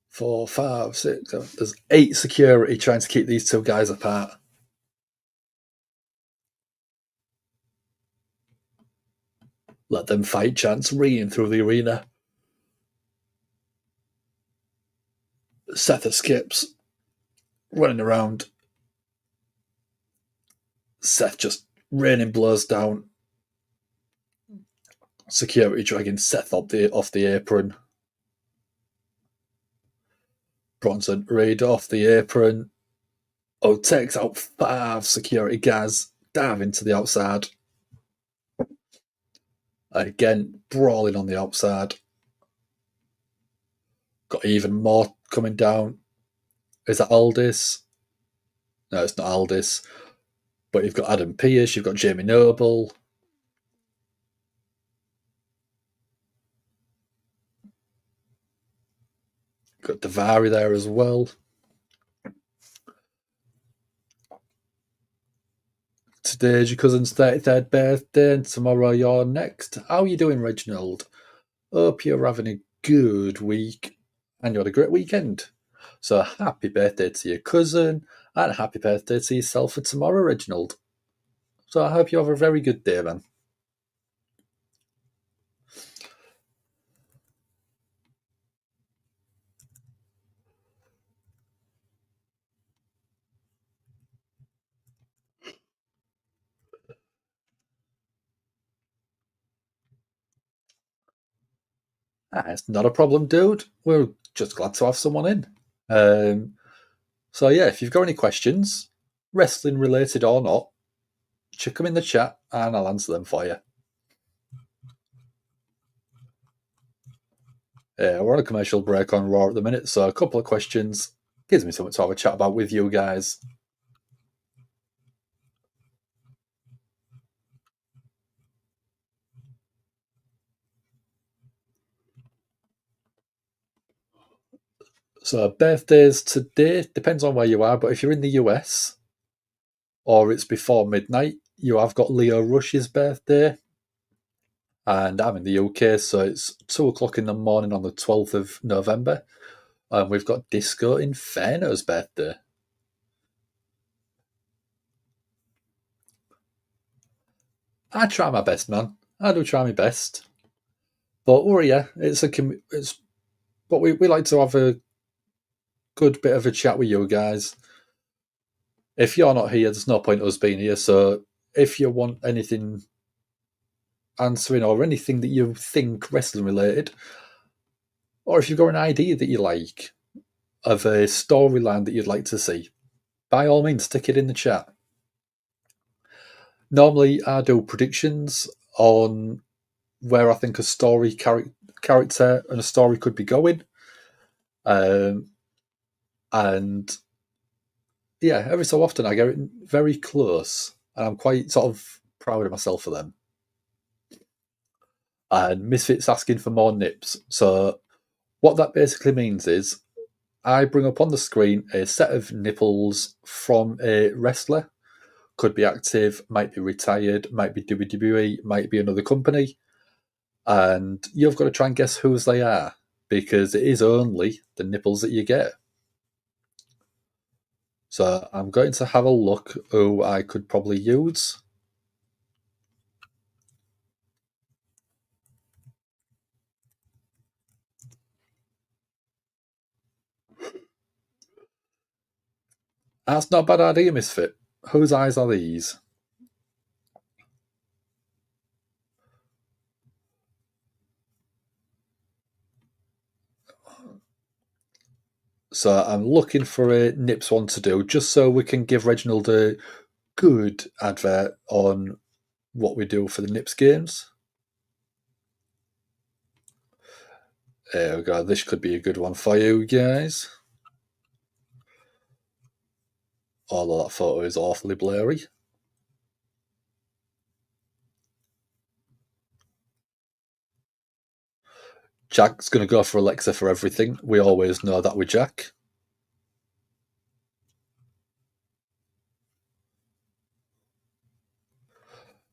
[SPEAKER 2] 4, 5, 6, 7. There's 8 security trying to keep these two guys apart. Let them fight chants ringing through the arena. Seth escapes. Running around. Seth just raining blows down. Security dragging Seth off the apron. Bronson Reed off the apron. Oh, takes out 5 security guys. Dive into the outside. Again, brawling on the outside. Got even more coming down. Is that Aldis? No, it's not Aldis. But you've got Adam Pearce, you've got Jamie Noble. Got Davari there as well. Today's your cousin's 33rd birthday, and tomorrow you're next. How are you doing, Reginald? Hope you're having a good week and you had a great weekend. So happy birthday to your cousin and happy birthday to yourself for tomorrow, Reginald. So I hope you have a very good day, man. It's not a problem, dude. We're just glad to have someone in. So yeah, if you've got any questions, wrestling related or not, chuck them in the chat and I'll answer them for you. Yeah, we're on a commercial break on Raw at the minute, so a couple of questions gives me something to have a chat about with you guys. So birthdays today depends on where you are, but if you're in the US or it's before midnight, you have got Leo Rush's birthday, and I'm in the UK, so it's 2 o'clock in the morning on the 12th of November, and we've got Disco Inferno's birthday. I try my best, man. I do try my best, but yeah, it's but we like to have a good bit of a chat with you guys. If you're not here, there's no point us being here. So if you want anything answering or anything that you think wrestling related, or if you've got an idea that you like of a storyline that you'd like to see, by all means, stick it in the chat. Normally, I do predictions on where I think a story character and a story could be going. And yeah, every so often I get it very close, and I'm quite sort of proud of myself for them. And Misfit's asking for more nips. So what that basically means is I bring up on the screen a set of nipples from a wrestler. Could be active, might be retired, might be WWE, might be another company. And you've got to try and guess whose they are, because it is only the nipples that you get. So I'm going to have a look who I could probably use. That's not a bad idea, Misfit. Whose eyes are these? So I'm looking for a Nips one to do, just so we can give Reginald a good advert on what we do for the Nips games. There we go. This could be a good one for you guys. Although that photo is awfully blurry. Jack's going to go for Alexa for everything. We always know that with Jack.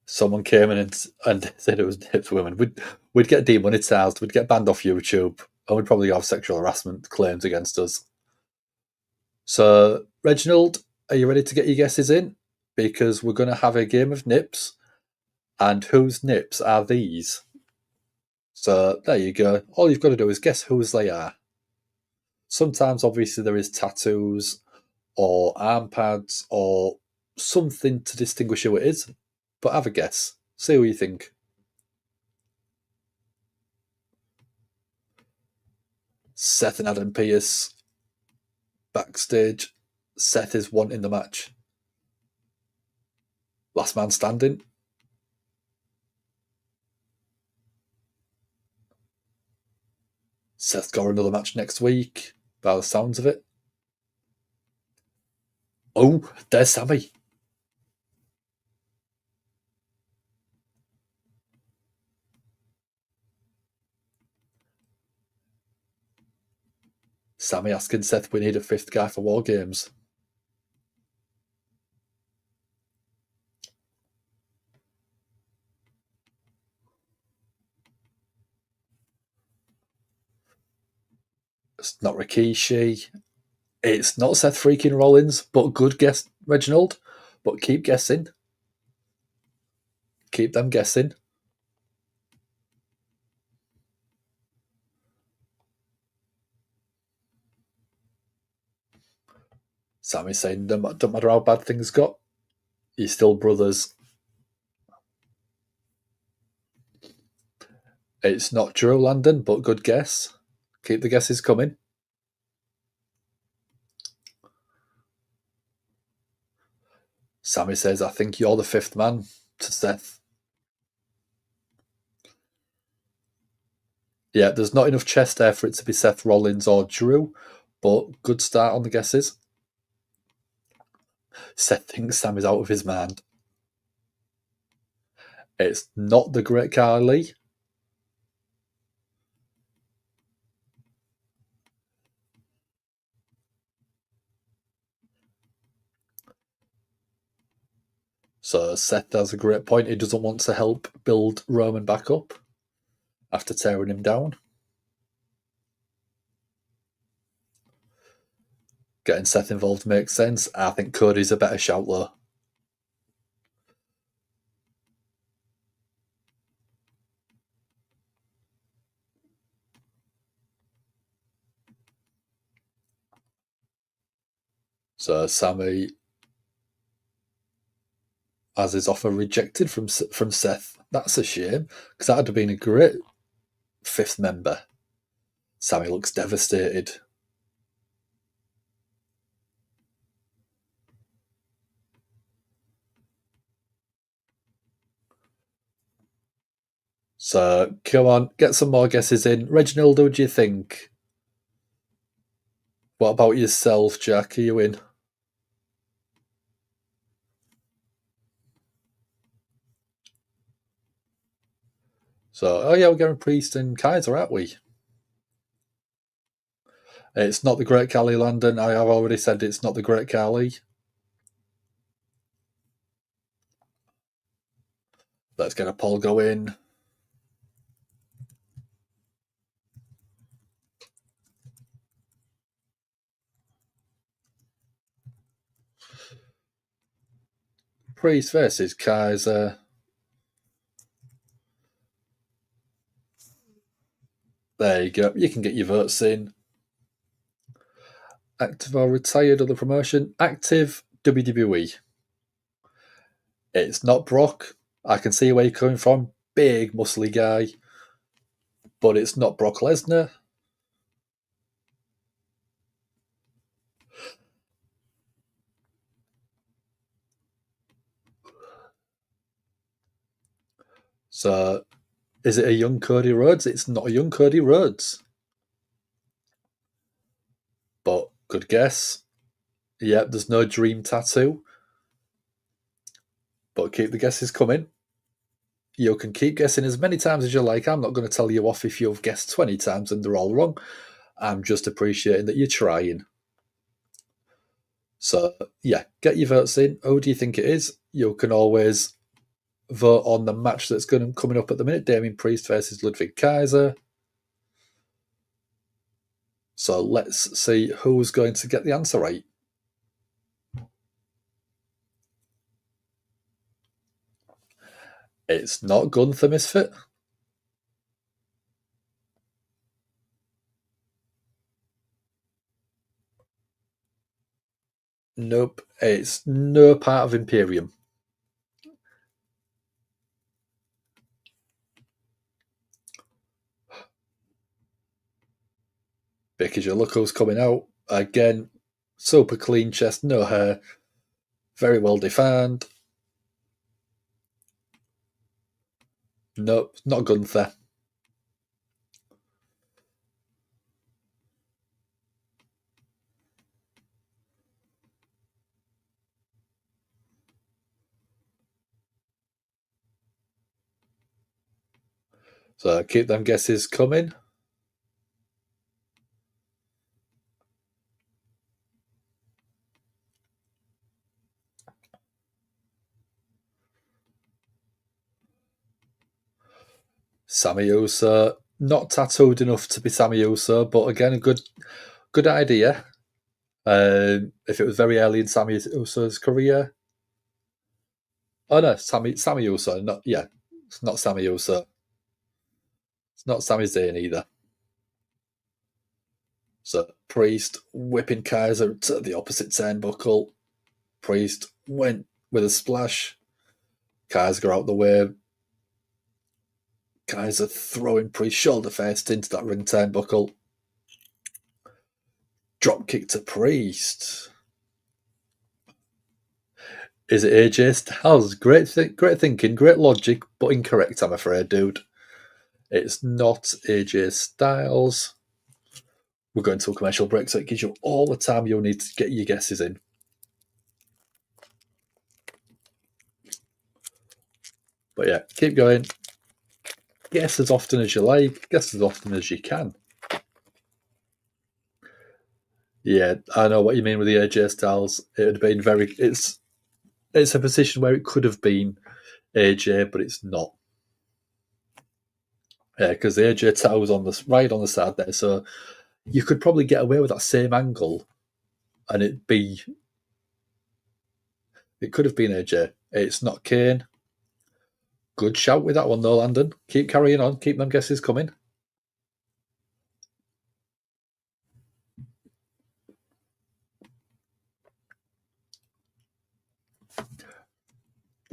[SPEAKER 2] Someone came in and said it was Nips women. We'd get demonetized. We'd get banned off YouTube. And we'd probably have sexual harassment claims against us. So, Reginald, are you ready to get your guesses in? Because we're going to have a game of nips. And whose nips are these? So, there you go. All you've got to do is guess whose they are. Sometimes, obviously, there is tattoos or arm pads or something to distinguish who it is. But have a guess. See what you think. Seth and Adam Pearce backstage. Seth is wanting the match. Last man standing. Seth's got another match next week, by the sounds of it. Oh, there's Sammy. Sammy asking Seth, we need a fifth guy for War Games. It's not Rikishi. It's not Seth freaking Rollins, but good guess, Reginald. But keep guessing. Keep them guessing. Sammy's saying, don't matter how bad things got, you're still brothers. It's not Drew Landon, but good guess. Keep the guesses coming. Sami says, I think you're the fifth man, to Seth. Yeah, there's not enough chest there for it to be Seth Rollins or Drew, but good start on the guesses. Seth thinks Sami's out of his mind. It's not the Great Khali. So Seth has a great point. He doesn't want to help build Roman back up after tearing him down. Getting Seth involved makes sense. I think Cody's a better shout though. So Sami has his offer rejected from Seth. That's a shame, because that would have been a great fifth member. Sami looks devastated. So come on, get some more guesses in. Reginald, what do you think? What about yourself, Jack? Are you in? So, oh yeah, we're getting Priest and Kaiser, aren't we? It's not the Great Khali, Landon. I have already said it's not the Great Khali. Let's get a poll going. Priest versus Kaiser. There you go. You can get your votes in. Active or retired other promotion? Active WWE. It's not Brock. I can see where you're coming from. Big, muscly guy. But it's not Brock Lesnar. So, is it a young Cody Rhodes? It's not a young Cody Rhodes. But good guess. Yep, there's no dream tattoo. But keep the guesses coming. You can keep guessing as many times as you like. I'm not going to tell you off if you've guessed 20 times and they're all wrong. I'm just appreciating that you're trying. So, yeah, get your votes in. Who do you think it is? You can always vote on the match that's coming up at the minute. Damian Priest versus Ludwig Kaiser. So let's see who's going to get the answer right. It's not Gunther, Misfit. Nope, it's no part of Imperium. Because you look who's coming out. Again, super clean chest, no hair. Very well defined. Nope, not Gunther. So keep them guesses coming. Sami Uso, not tattooed enough to be Sami Uso, but again, a good idea. If it was very early in Sami Uso's career. Oh no, Sami Uso, it's not Sami Uso. It's not Sami Zayn either. So Priest whipping Kaiser to the opposite turnbuckle. Priest went with a splash. Kaiser out the way. Kaiser throwing Priest shoulder first into that ring turnbuckle. Drop kick to Priest. Is it AJ Styles? Great thinking, great logic, but incorrect, I'm afraid, dude. It's not AJ Styles. We're going to a commercial break, so it gives you all the time you'll need to get your guesses in. But yeah, keep going. Guess as often as you like. Guess as often as you can. Yeah, I know what you mean with the AJ Styles. It would have been very... It's a position where it could have been AJ, but it's not. Yeah, because the AJ Styles was on the right on the side there, so you could probably get away with that same angle, and it could have been AJ. It's not Kane. Good shout with that one though, Landon. Keep carrying on. Keep them guesses coming.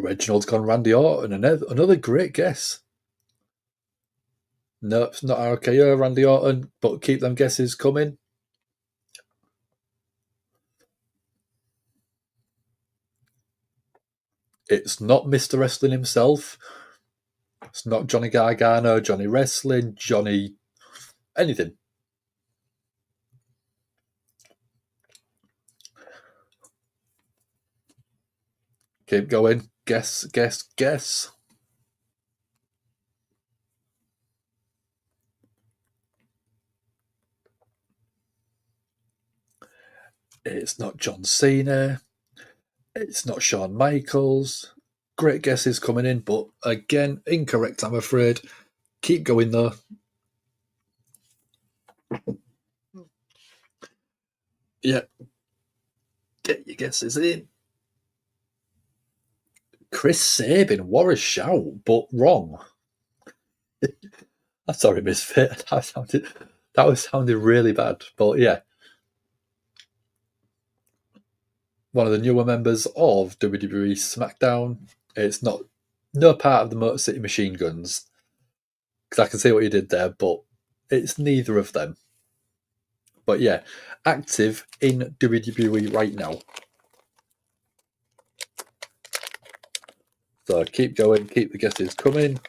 [SPEAKER 2] Reginald's gone Randy Orton. Another great guess. No, it's not RKO, Randy Orton, but keep them guesses coming. It's not Mr. Wrestling himself. It's not Johnny Gargano, Johnny Wrestling, Johnny anything. Keep going. Guess. It's not John Cena. It's not Shawn Michaels. Great guesses coming in, but again, incorrect, I'm afraid. Keep going though. Yeah. Get your guesses in. Chris Sabin, what a shout, but wrong. I'm sorry, Misfit. That was sounding really bad, but yeah. One of the newer members of WWE SmackDown. It's no part of the Motor City Machine Guns, because I can see what you did there, but it's neither of them. But yeah, active in WWE right now. So keep going, keep the guesses coming.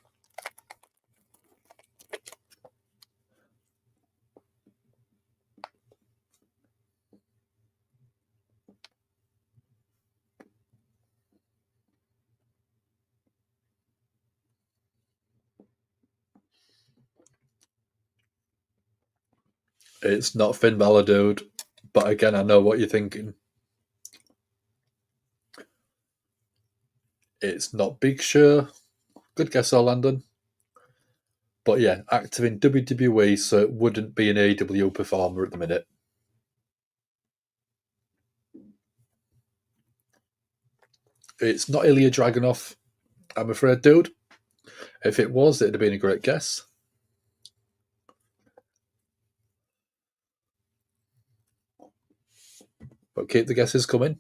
[SPEAKER 2] It's not Finn Balor, dude. But again, I know what you're thinking. It's not Big Show. Good guess, Landon. But yeah, active in WWE, so it wouldn't be an AEW performer at the minute. It's not Ilya Dragunov, I'm afraid, dude. If it was, it'd have been a great guess. But keep the guesses coming.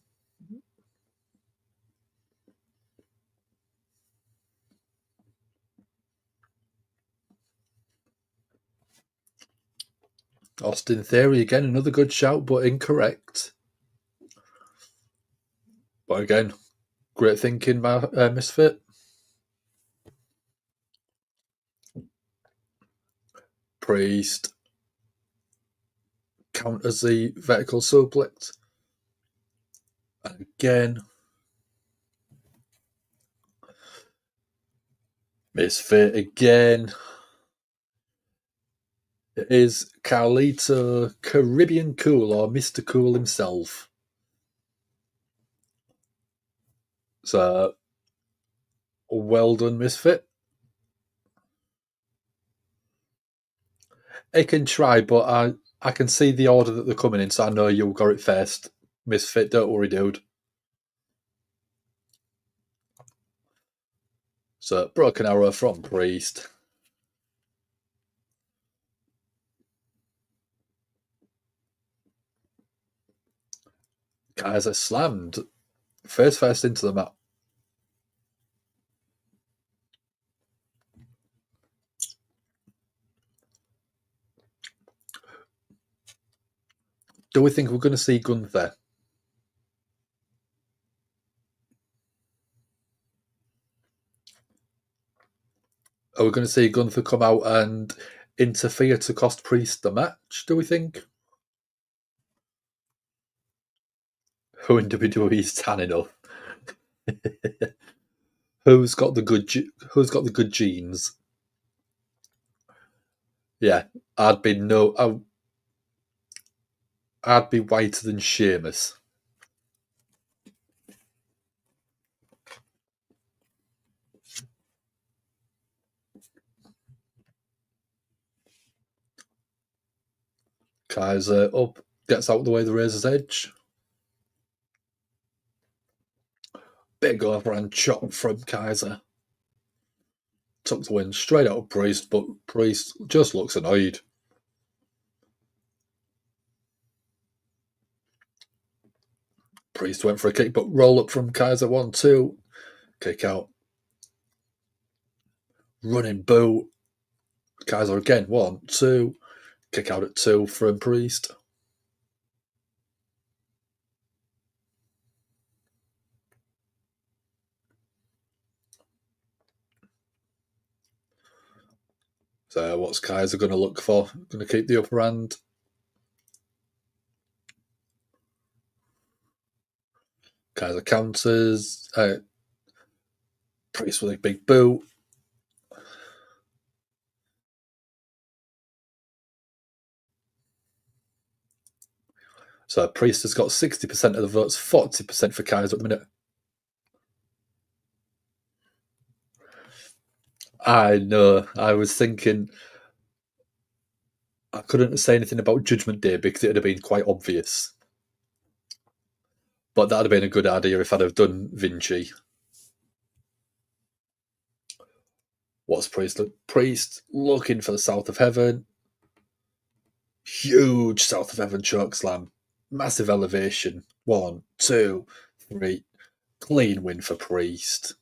[SPEAKER 2] Austin Theory, again, another good shout, but incorrect. But again, great thinking, Misfit. Priest counters the vertical suplex. And again, Misfit again. It is Carlito Caribbean Cool, or Mr. Cool himself. So, well done, Misfit. I can try, but I can see the order that they're coming in, so I know you'll got it first. Misfit, don't worry, dude. So, Broken Arrow from Priest. Kaiser slammed first into the mat. Do we think we're going to see Gunther? Are we going to see Gunther come out and interfere to cost Priest the match, do we think? Who in WWE is tanning up? Who's got the good genes? Yeah, I'd be whiter than Sheamus. Kaiser up, gets out of the way of the Razor's Edge. Big overhand chop from Kaiser. Took the win straight out of Priest, but Priest just looks annoyed. Priest went for a kick, but roll up from Kaiser 1-2. Kick out. Running boot. Kaiser again, 1-2. Kick out at 2 from Priest. So what's Kaiser going to look for? Going to keep the upper hand. Kaiser counters. Priest with a big boot. So Priest has got 60% of the votes, 40% for Kaiser at the minute. I know. I was thinking I couldn't say anything about Judgment Day because it would have been quite obvious. But that would have been a good idea if I'd have done Vinci. What's Priest? Priest looking for the South of Heaven. Huge South of Heaven chokeslam. Massive elevation. 1, 2, 3. Clean win for Priest.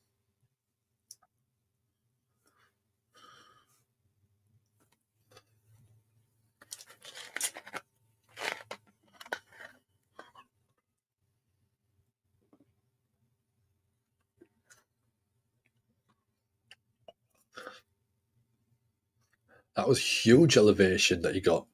[SPEAKER 2] That was huge elevation that he got.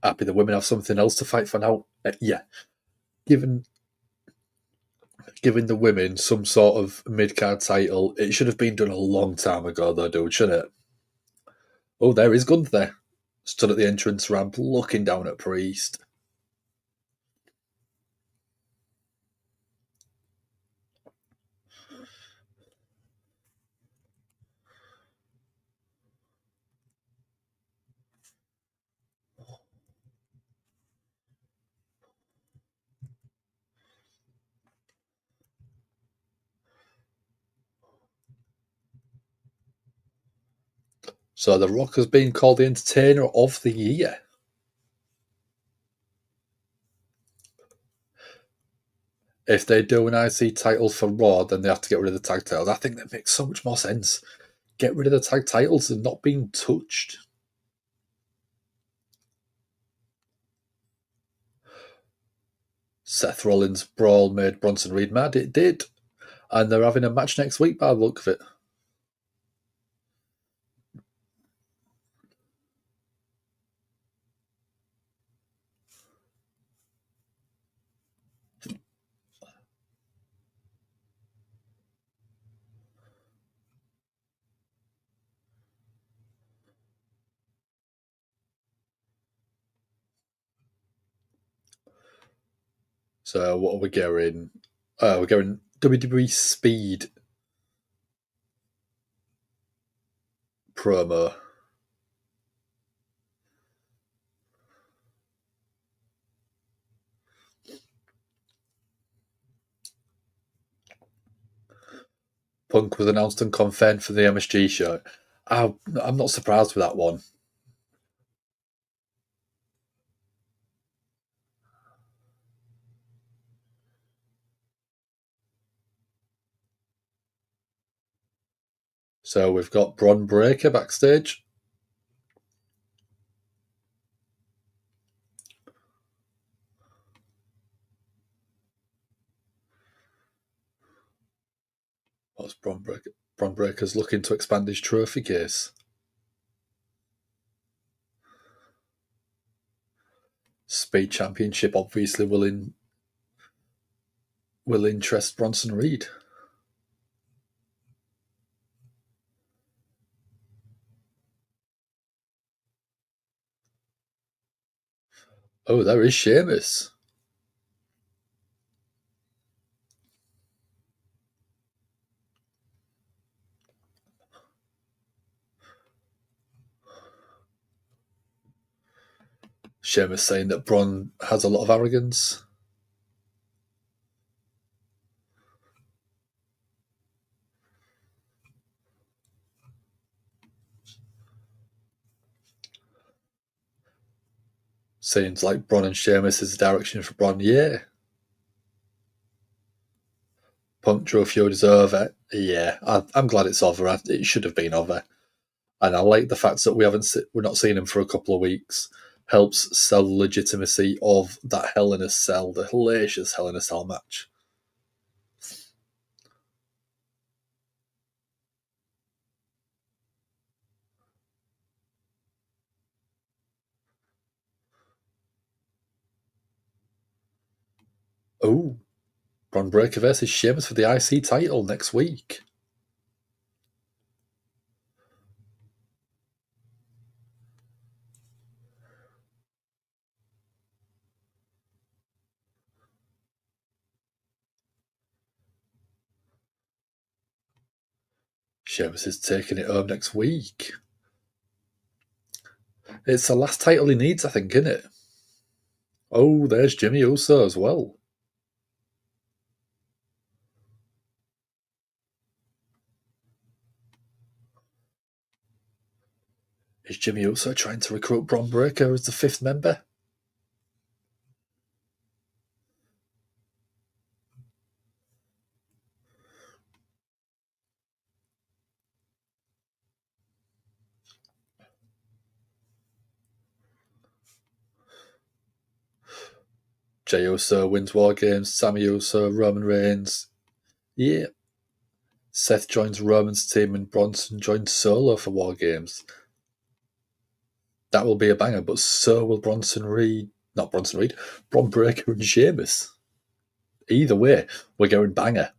[SPEAKER 2] Happy the women have something else to fight for now. Yeah. Giving the women some sort of mid-card title, it should have been done a long time ago, though, dude, shouldn't it? Oh, there is Gunther. Stood at the entrance ramp, looking down at Priest. So The Rock has been called the Entertainer of the Year. If they do an IC title for Raw, then they have to get rid of the tag titles. I think that makes so much more sense. Get rid of the tag titles and not being touched. Seth Rollins' brawl made Bronson Reed mad. It did. And they're having a match next week by the look of it. So what are we getting? We're getting WWE Speed promo. Punk was announced and confirmed for the MSG show. I'm not surprised with that one. So we've got Bron Breakker backstage. What's Bron Breakker's looking to expand his trophy case? Speed Championship obviously will interest Bronson Reed. Oh, there is Sheamus. Sheamus saying that Bron has a lot of arrogance. Seems like Bron and Sheamus is the direction for Bron, yeah. Punk Joe feud is over. Yeah, I'm glad it's over. It should have been over. And I like the fact that we're not seeing him for a couple of weeks. Helps sell the legitimacy of that Hell in a Cell, the hellacious Hell in a Cell match. Oh, Bron Breakker versus Sheamus for the IC title next week. Sheamus is taking it home next week. It's the last title he needs, I think, isn't it? Oh, there's Jimmy Uso as well. Is Jimmy Uso trying to recruit Bron Breakker as the 5th member? Jey Uso wins War Games. Sami Uso, Roman Reigns. Yeah. Seth joins Roman's team and Bronson joins Solo for War Games. That will be a banger, but so will Bron Breakker and Sheamus. Either way, we're going banger.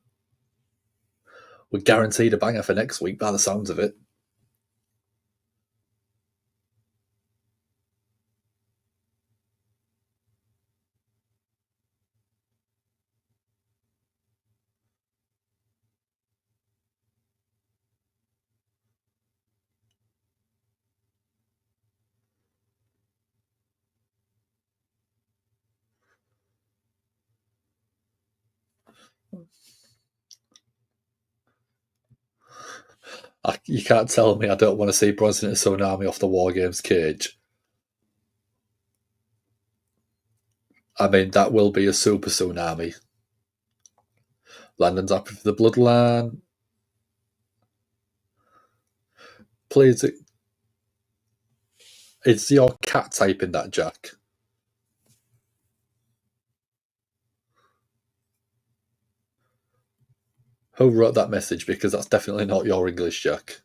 [SPEAKER 2] We're guaranteed a banger for next week by the sounds of it. You can't tell me I don't want to see Bronson and Tsunami off the War Games cage. I mean, that will be a super tsunami. Landon's happy for the bloodline. Please, it's your cat typing that, Jack. Who wrote that message? Because that's definitely not your English, Jack.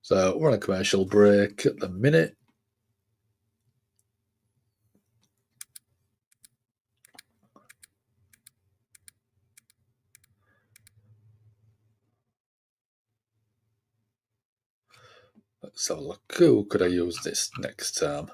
[SPEAKER 2] So we're on a commercial break at the minute. Let's have a look. Who could I use this next time?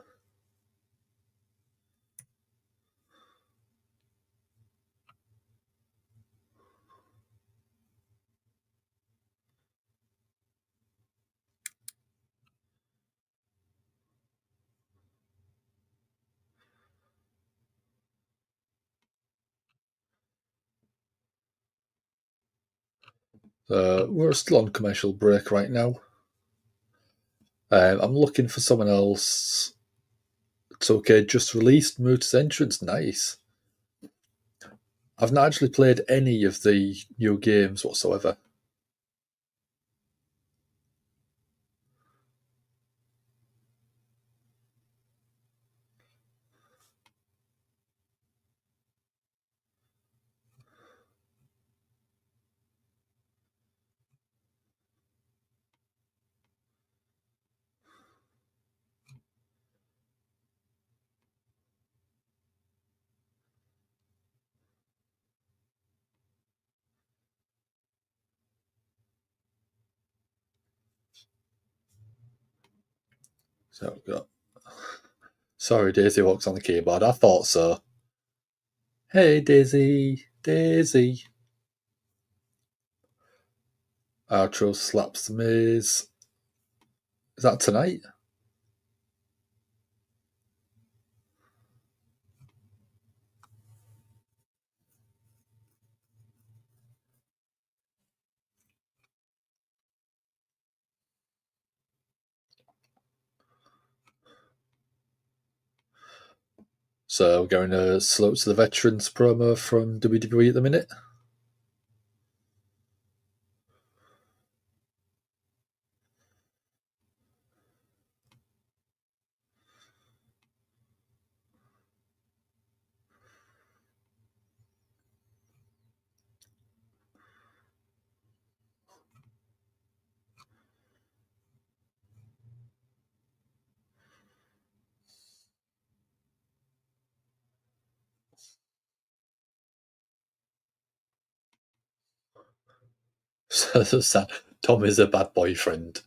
[SPEAKER 2] We're still on commercial break right now. I'm looking for someone else. It's okay, just released Moots entrance. Nice. I've not actually played any of the new games whatsoever. So I've got. Sorry, Daisy walks on the keyboard. I thought so. Hey, Daisy, Daisy. Outro slaps the Miz. Is that tonight? So we're going to salute to the veterans promo from WWE at the minute. So Tom is a bad boyfriend.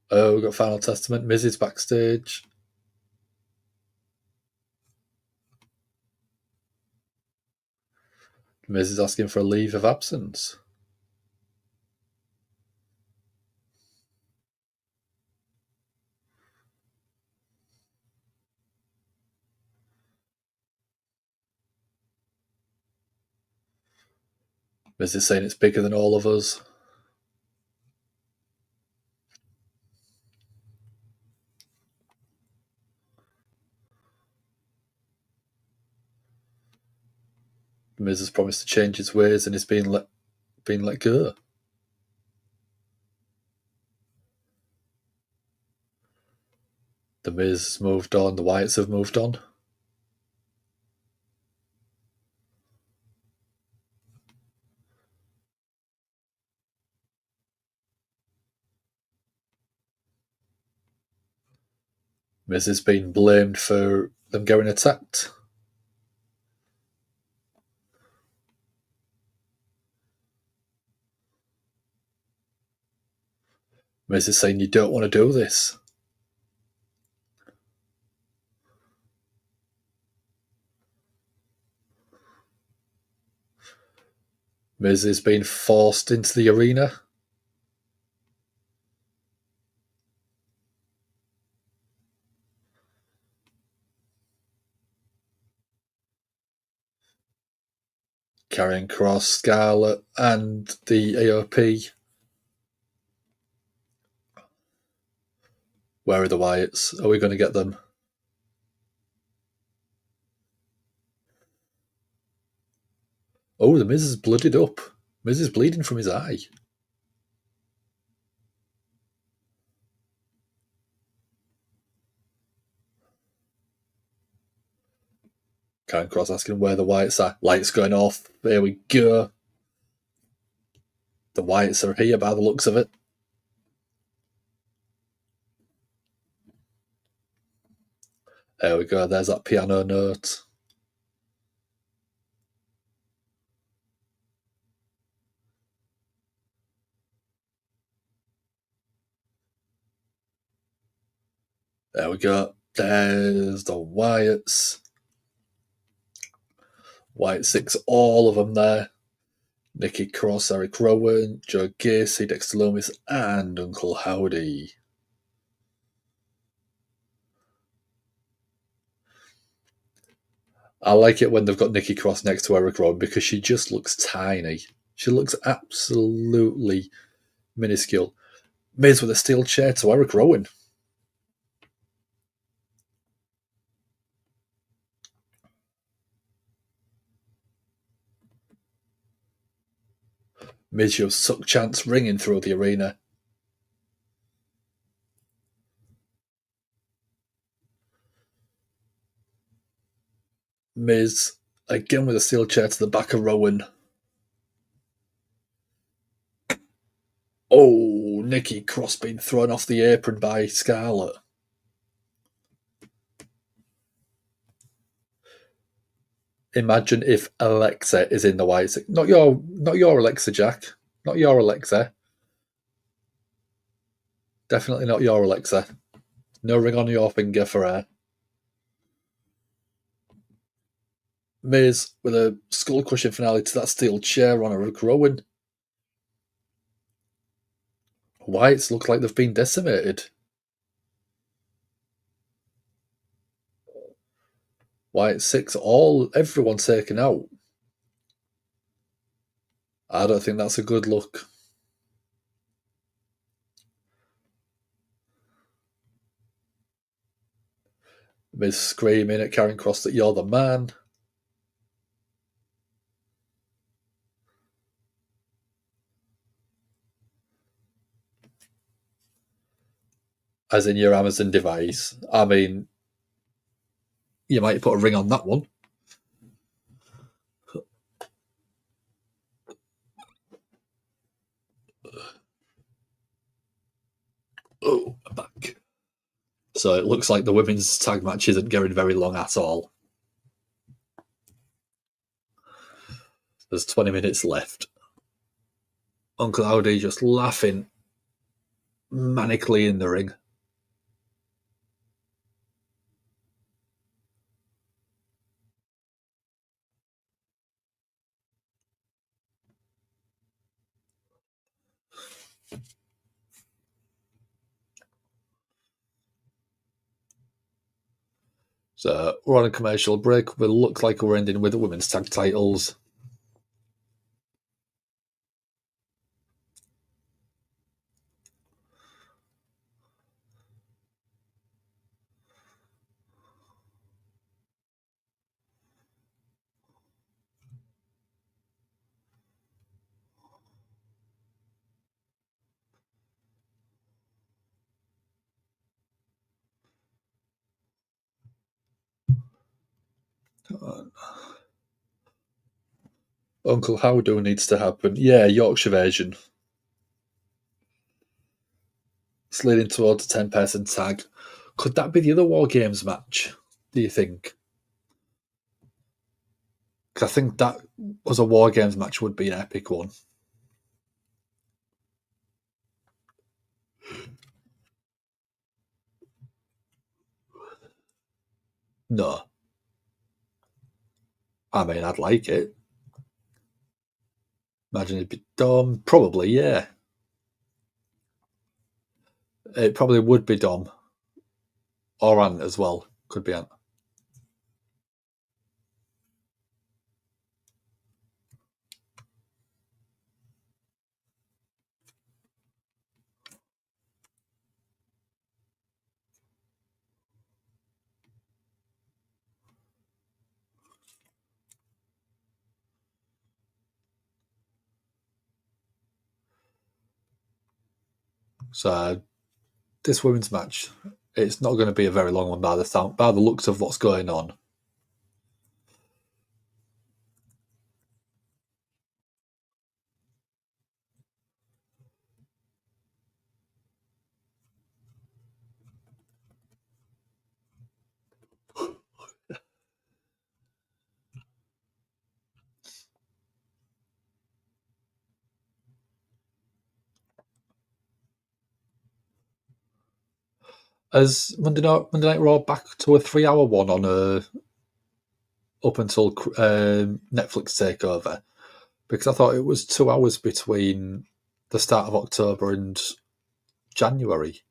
[SPEAKER 2] Oh, we've got Final Testament. Miz is backstage. Miz is asking for a leave of absence. Miz is saying it's bigger than all of us. Miz has promised to change his ways and is being let go. The Miz has moved on. The Wyatts have moved on. Miz has been blamed for them getting attacked. Miz is saying you don't want to do this. Miz is being forced into the arena. Carrying Cross, Scarlett, and the AOP. Where are the Wyatts? Are we going to get them? Oh, the Miz is blooded up. Miz is bleeding from his eye. Karen Cross asking where the Wyatts are. Lights going off. There we go. The Wyatts are here by the looks of it. There we go. There's that piano note. There we go. There's the Wyatts. Wyatt 6, all of them there. Nikki Cross, Eric Rowan, Joe Gacy, Dexter Loomis, and Uncle Howdy. I like it when they've got Nikki Cross next to Eric Rowan because she just looks tiny. She looks absolutely minuscule. Miz with a steel chair to Eric Rowan. Miz shows suck chants ringing through the arena. Miz again with a steel chair to the back of Rowan. Oh, Nikki Cross being thrown off the apron by Scarlett. Imagine if Alexa is in the Wyatt. Not your Alexa, Jack. Not your Alexa. Definitely not your Alexa. No ring on your finger for her. Miz with a skull crushing finale to that steel chair on Eric Rowan. Wyatt's look like they've been decimated. Wyatt 6, everyone's taken out. I don't think that's a good look. Miz screaming at Karrion Kross that you're the man. As in your Amazon device. I mean, you might put a ring on that one. Oh, I'm back. So it looks like the women's tag match isn't going very long at all. There's 20 minutes left. Uncle Howdy just laughing manically in the ring. So we're on a commercial break. We'll look like we're ending with the women's tag titles. Uncle Howdo needs to happen. Yeah, Yorkshire version. It's leading towards a 10-person tag. Could that be the other War Games match, do you think? Because I think that was a War Games match would be an epic one. No. I mean, I'd like it. Imagine it'd be Dom. Probably, yeah. It probably would be Dom. Or Ant as well. Could be Ant. So this women's match, it's not going to be a very long one by the looks of what's going on. As Monday Night Raw back to a 3-hour one on up until Netflix takeover, because I thought it was 2 hours between the start of October and January.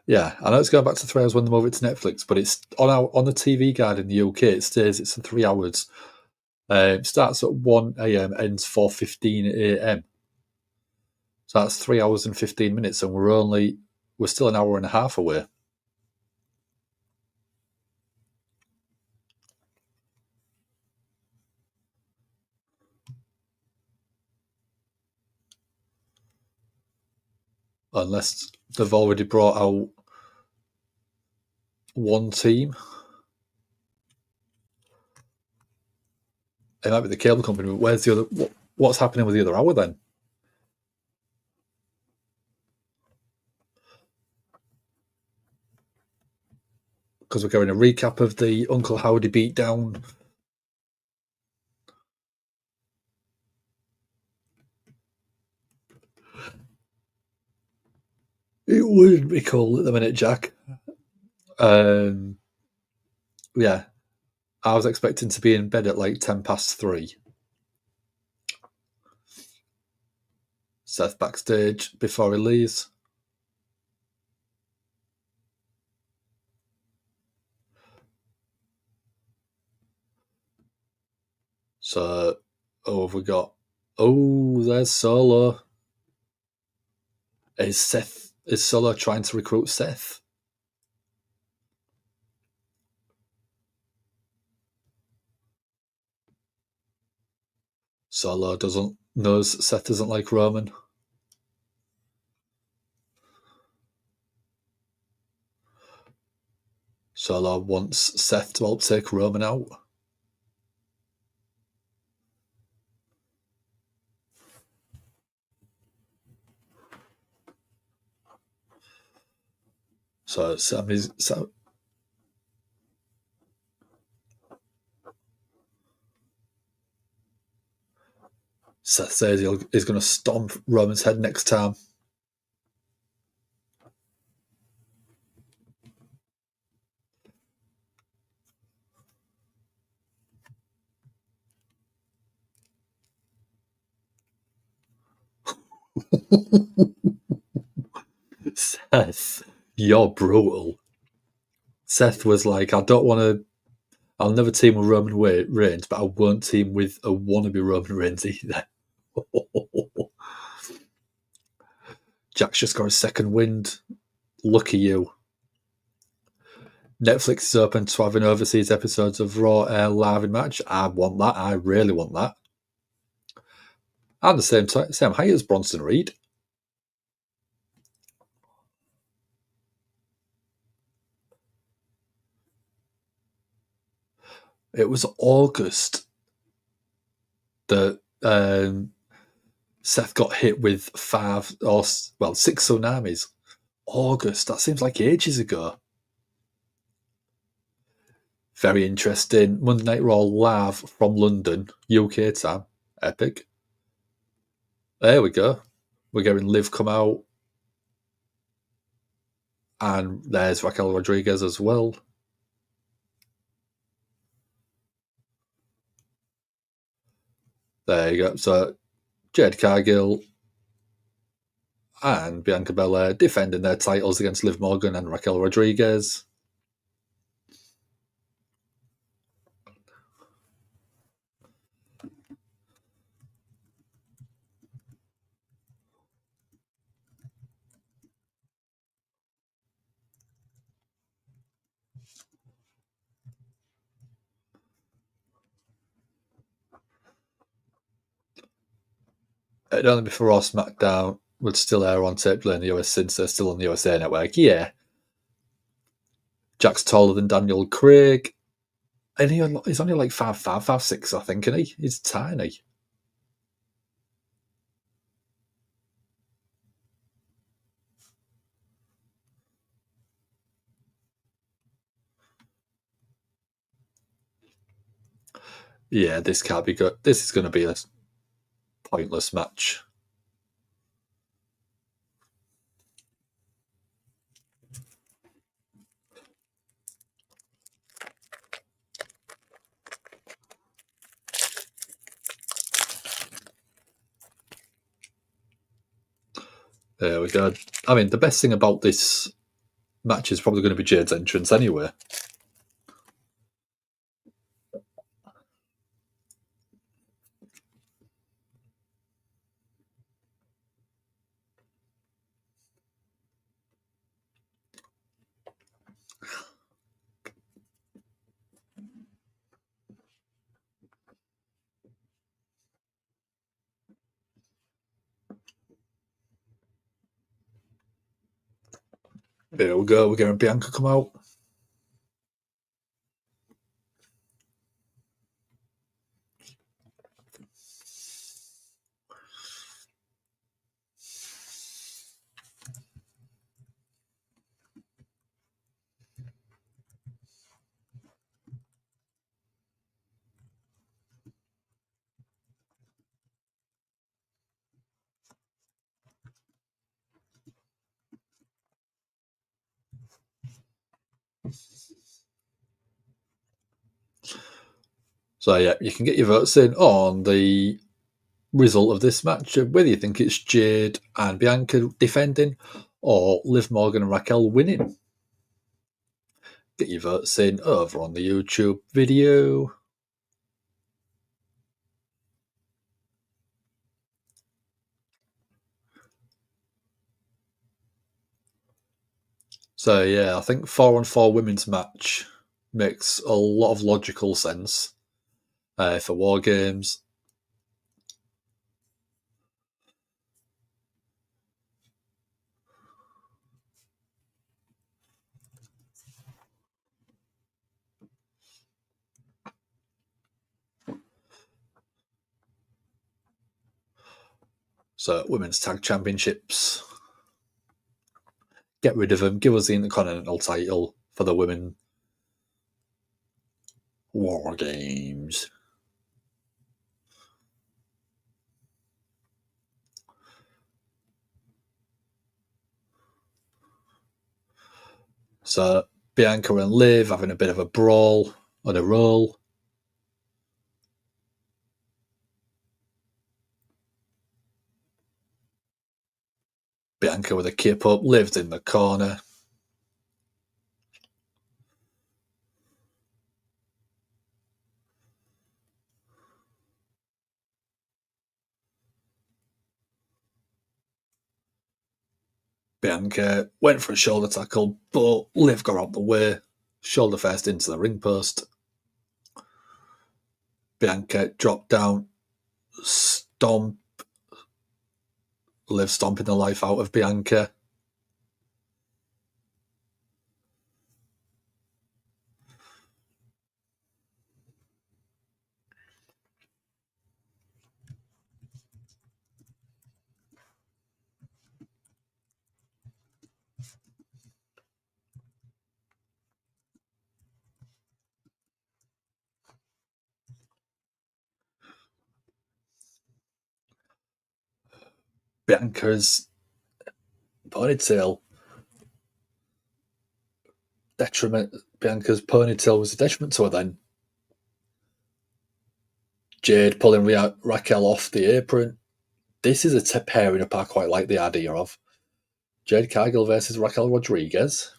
[SPEAKER 2] Yeah, I know it's going back to 3 hours when they move it to Netflix, but it's on the TV guide in the UK. It stays it's 3 hours. Starts at 1 a.m. ends 4:15 a.m. So that's 3 hours and 15 minutes, and we're still an hour and a half away. Unless they've already brought out one team. It might be the cable company, but where's the other? What's happening with the other hour then? Because we're going a recap of the Uncle Howdy beatdown. It wouldn't be cool at the minute, Jack. Yeah, I was expecting to be in bed at like 3:10. Seth backstage before he leaves. So, have we got? Oh, there's Solo. Is Solo trying to recruit Seth? Solo knows Seth doesn't like Roman. Solo wants Seth to help take Roman out. So Seth says he's going to stomp Roman's head next time. Seth, you're brutal. Seth was like, I'll never team with Roman Reigns, but I won't team with a wannabe Roman Reigns either. Jack's just got a second wind. Lucky you. Netflix is open to having overseas episodes of Raw air live in match. I want that. I really want that. And the same height as Bronson Reed. It was August that Seth got hit with 6 tsunamis. August. That seems like ages ago. Very interesting. Monday Night Raw live from London, UK time. Epic. There we go. We're getting Liv come out. And there's Raquel Rodriguez as well. There you go. So Jade Cargill and Bianca Belair defending their titles against Liv Morgan and Raquel Rodriguez. It'd only be for Raw SmackDown would still air on tape play in the US since they're still on the USA Network. Yeah. Jack's taller than Daniel Craig. And he's only like 5'5", 5'6", I think, isn't he? He's tiny. Yeah, this can't be good. This is going to be a pointless match. There we go. I mean, the best thing about this match is probably going to be Jade's entrance anyway. There we go. We're getting Bianca come out. So yeah, you can get your votes in on the result of this match, whether you think it's Jade and Bianca defending or Liv Morgan and Raquel winning. Get your votes in over on the YouTube video. So yeah, I think 4-on-4 women's match makes a lot of logical sense for War Games. So women's tag championships, get rid of them, give us the Intercontinental title for the women. War Games. So Bianca and Liv having a bit of a brawl on a roll. Bianca with a kip up, Liv's in the corner. Bianca went for a shoulder tackle, but Liv got out the way. Shoulder first into the ring post. Bianca dropped down, stomp. Liv stomping the life out of Bianca. Bianca's ponytail. Bianca's ponytail was a detriment to her then. Jade pulling Raquel off the apron. This is a pairing up I quite like the idea of. Jade Cargill versus Raquel Rodriguez.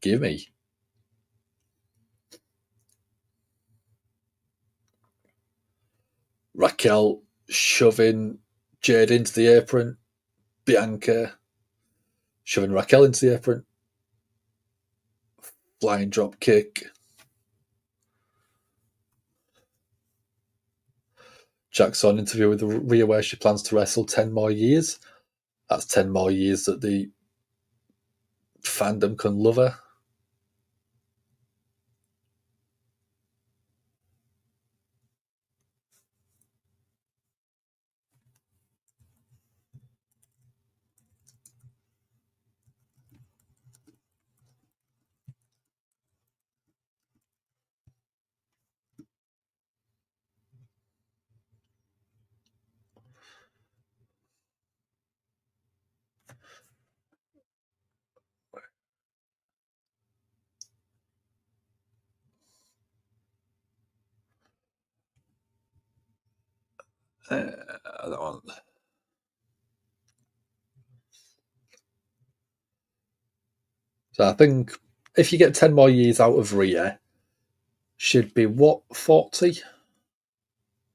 [SPEAKER 2] Give me. Raquel shoving Jade into the apron. Bianca shoving Raquel into the apron. Flying drop kick. Jackson interview with Rhea where she plans to wrestle 10 more years. That's 10 more years that the fandom can love her. I don't want... So I think if you get 10 more years out of Rhea, she'd be what, 40?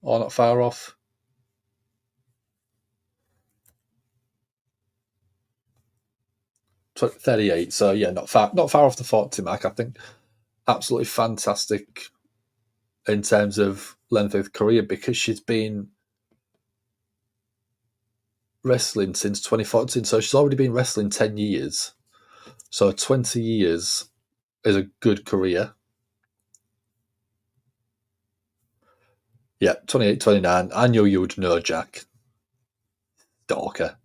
[SPEAKER 2] Or not far off? 38. So yeah, not far off the 40 mark. I think absolutely fantastic in terms of length of career, because she's been wrestling since 2014. So she's already been wrestling 10 years. So 20 years is a good career. Yeah, 28, 29. I knew you would know, Jack. Dorker.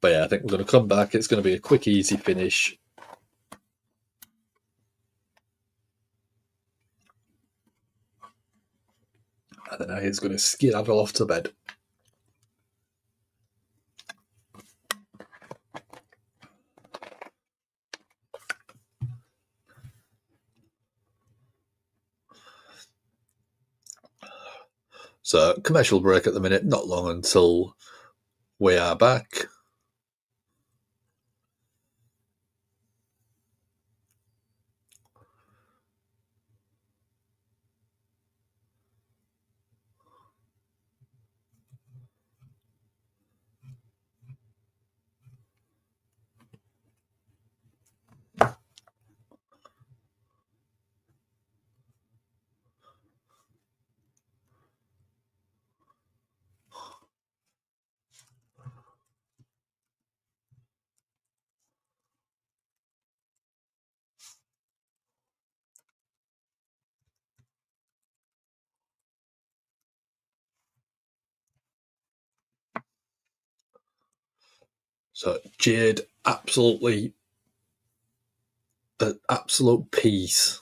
[SPEAKER 2] But yeah, I think we're going to come back. It's going to be a quick, easy finish. And then he's going to skedaddle off to bed. So, commercial break at the minute, not long until we are back. So, Jade, absolutely an absolute piece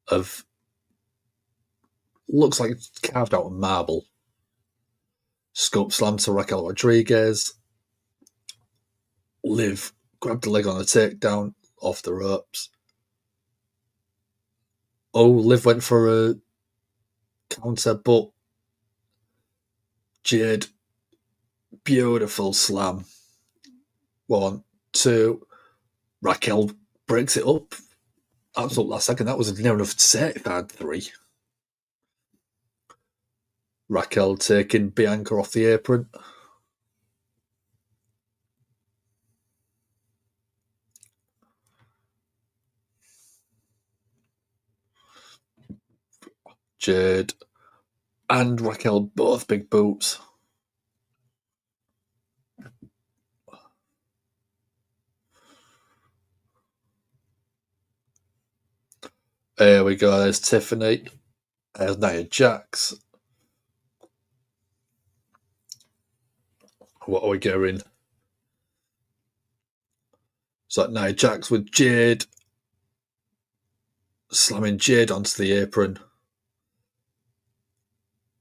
[SPEAKER 2] of, looks like it's carved out of marble. Scope slam to Raquel Rodriguez. Liv grabbed the leg on a takedown off the ropes. Oh, Liv went for a counter, but Jade, beautiful slam. 1, 2. Raquel breaks it up. Absolute last second. That was near enough to say if I had 3. Raquel taking Bianca off the apron. Jade and Raquel, both big boots. There we go. There's Tiffany. There's Nia Jax. What are we going? So Nia Jax with Jade. Slamming Jade onto the apron.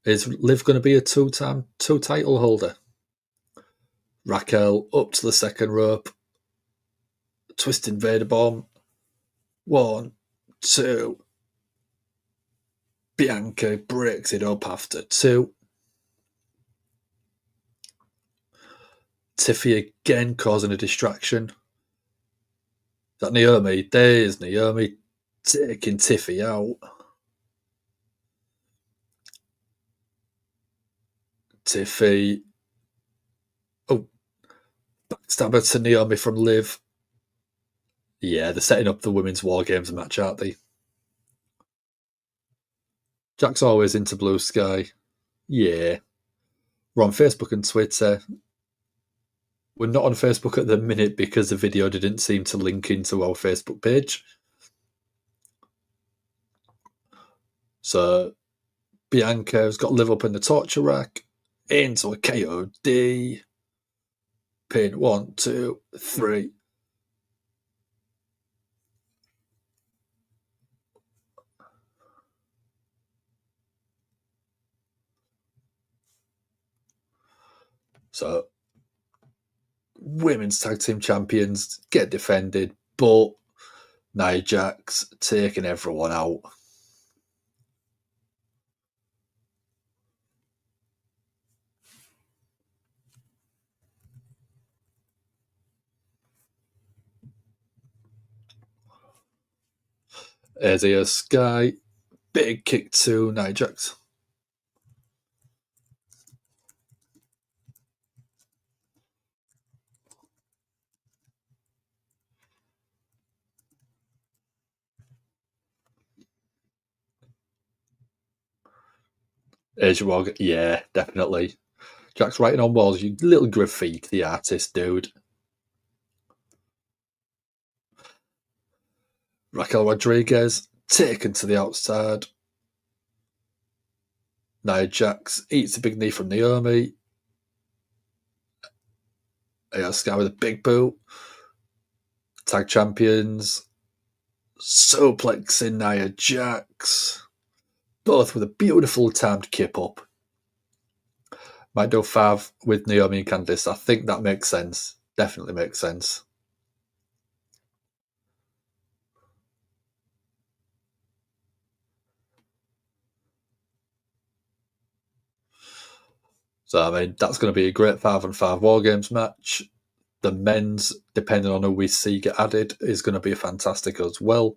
[SPEAKER 2] Is Liv going to be a 2 title holder? Raquel up to the second rope. Twist Invader Bomb. 1, 2. Bianca breaks it up after 2. Tiffy again causing a distraction. Is that Naomi? There's Naomi taking Tiffy out. Tiffy. Oh, backstabber to Naomi from Liv. Yeah, they're setting up the Women's War Games match, aren't they? Jack's always into Blue Sky. Yeah. We're on Facebook and Twitter. We're not on Facebook at the minute because the video didn't seem to link into our Facebook page. So Bianca's got Liv up in the torture rack. Into a KOD. Pin 1, 2, 3. So women's tag team champions get defended, but Nia Jax taking everyone out. There's a Sky. Big kick to Nia Jax. Asia Morgan. Yeah, definitely. Jack's writing on walls. You little graffiti, the artist, dude. Raquel Rodriguez taken to the outside. Nia Jax eats a big knee from Naomi. Io Sky with a big boot. Tag champions. Suplexing Nia Jax. Both with a beautiful timed kip up. Might do 5 with Naomi and Candice. I think that makes sense. Definitely makes sense. So, I mean, that's going to be a great 5-on-5 War Games match. The men's, depending on who we see get added, is going to be fantastic as well.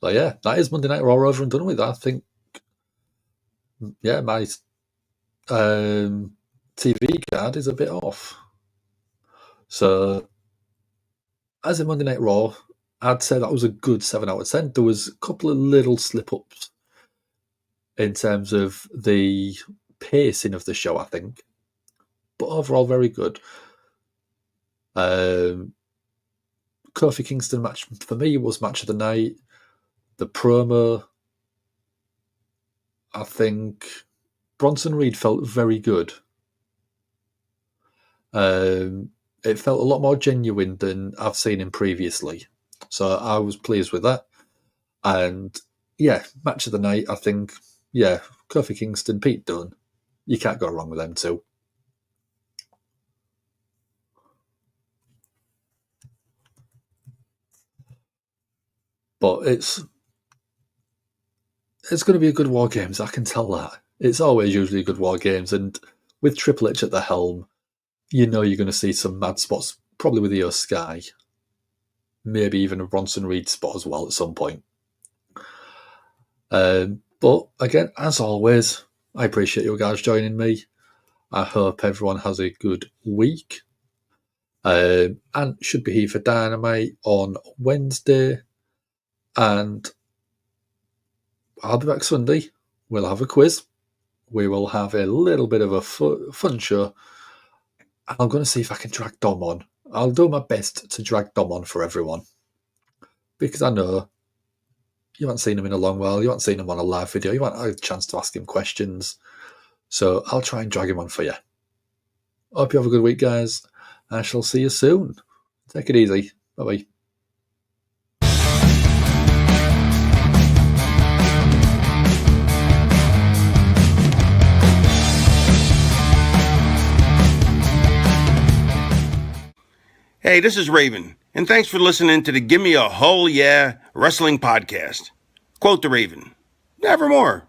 [SPEAKER 2] So, yeah, that is Monday Night Raw over and done with. I think, yeah, my TV card is a bit off. So, as a Monday Night Raw, I'd say that was a good 7 out of 10. There was a couple of little slip-ups in terms of the pacing of the show, I think. But overall, very good. Kofi Kingston match, for me, was match of the night. The promo, I think Bronson Reed felt very good. It felt a lot more genuine than I've seen him previously. So I was pleased with that. And yeah, match of the night, I think, yeah, Kofi Kingston, Pete Dunne. You can't go wrong with them two. But it's going to be a good War Games, I can tell that. It's always usually good War Games, and with Triple H at the helm, you know you're going to see some mad spots, probably with Io Sky. Maybe even a Bronson Reed spot as well at some point. But again, as always, I appreciate you guys joining me. I hope everyone has a good week. And should be here for Dynamite on Wednesday. And I'll be back Sunday. We'll have a quiz. We will have a little bit of a fun show. I'm going to see if I can drag Dom on. I'll do my best to drag Dom on for everyone. Because I know you haven't seen him in a long while. You haven't seen him on a live video. You haven't had a chance to ask him questions. So I'll try and drag him on for you. Hope you have a good week, guys. I shall see you soon. Take it easy. Bye-bye.
[SPEAKER 3] Hey, this is Raven, and thanks for listening to the Give Me a Whole Yeah Wrestling Podcast. Quote the Raven, nevermore.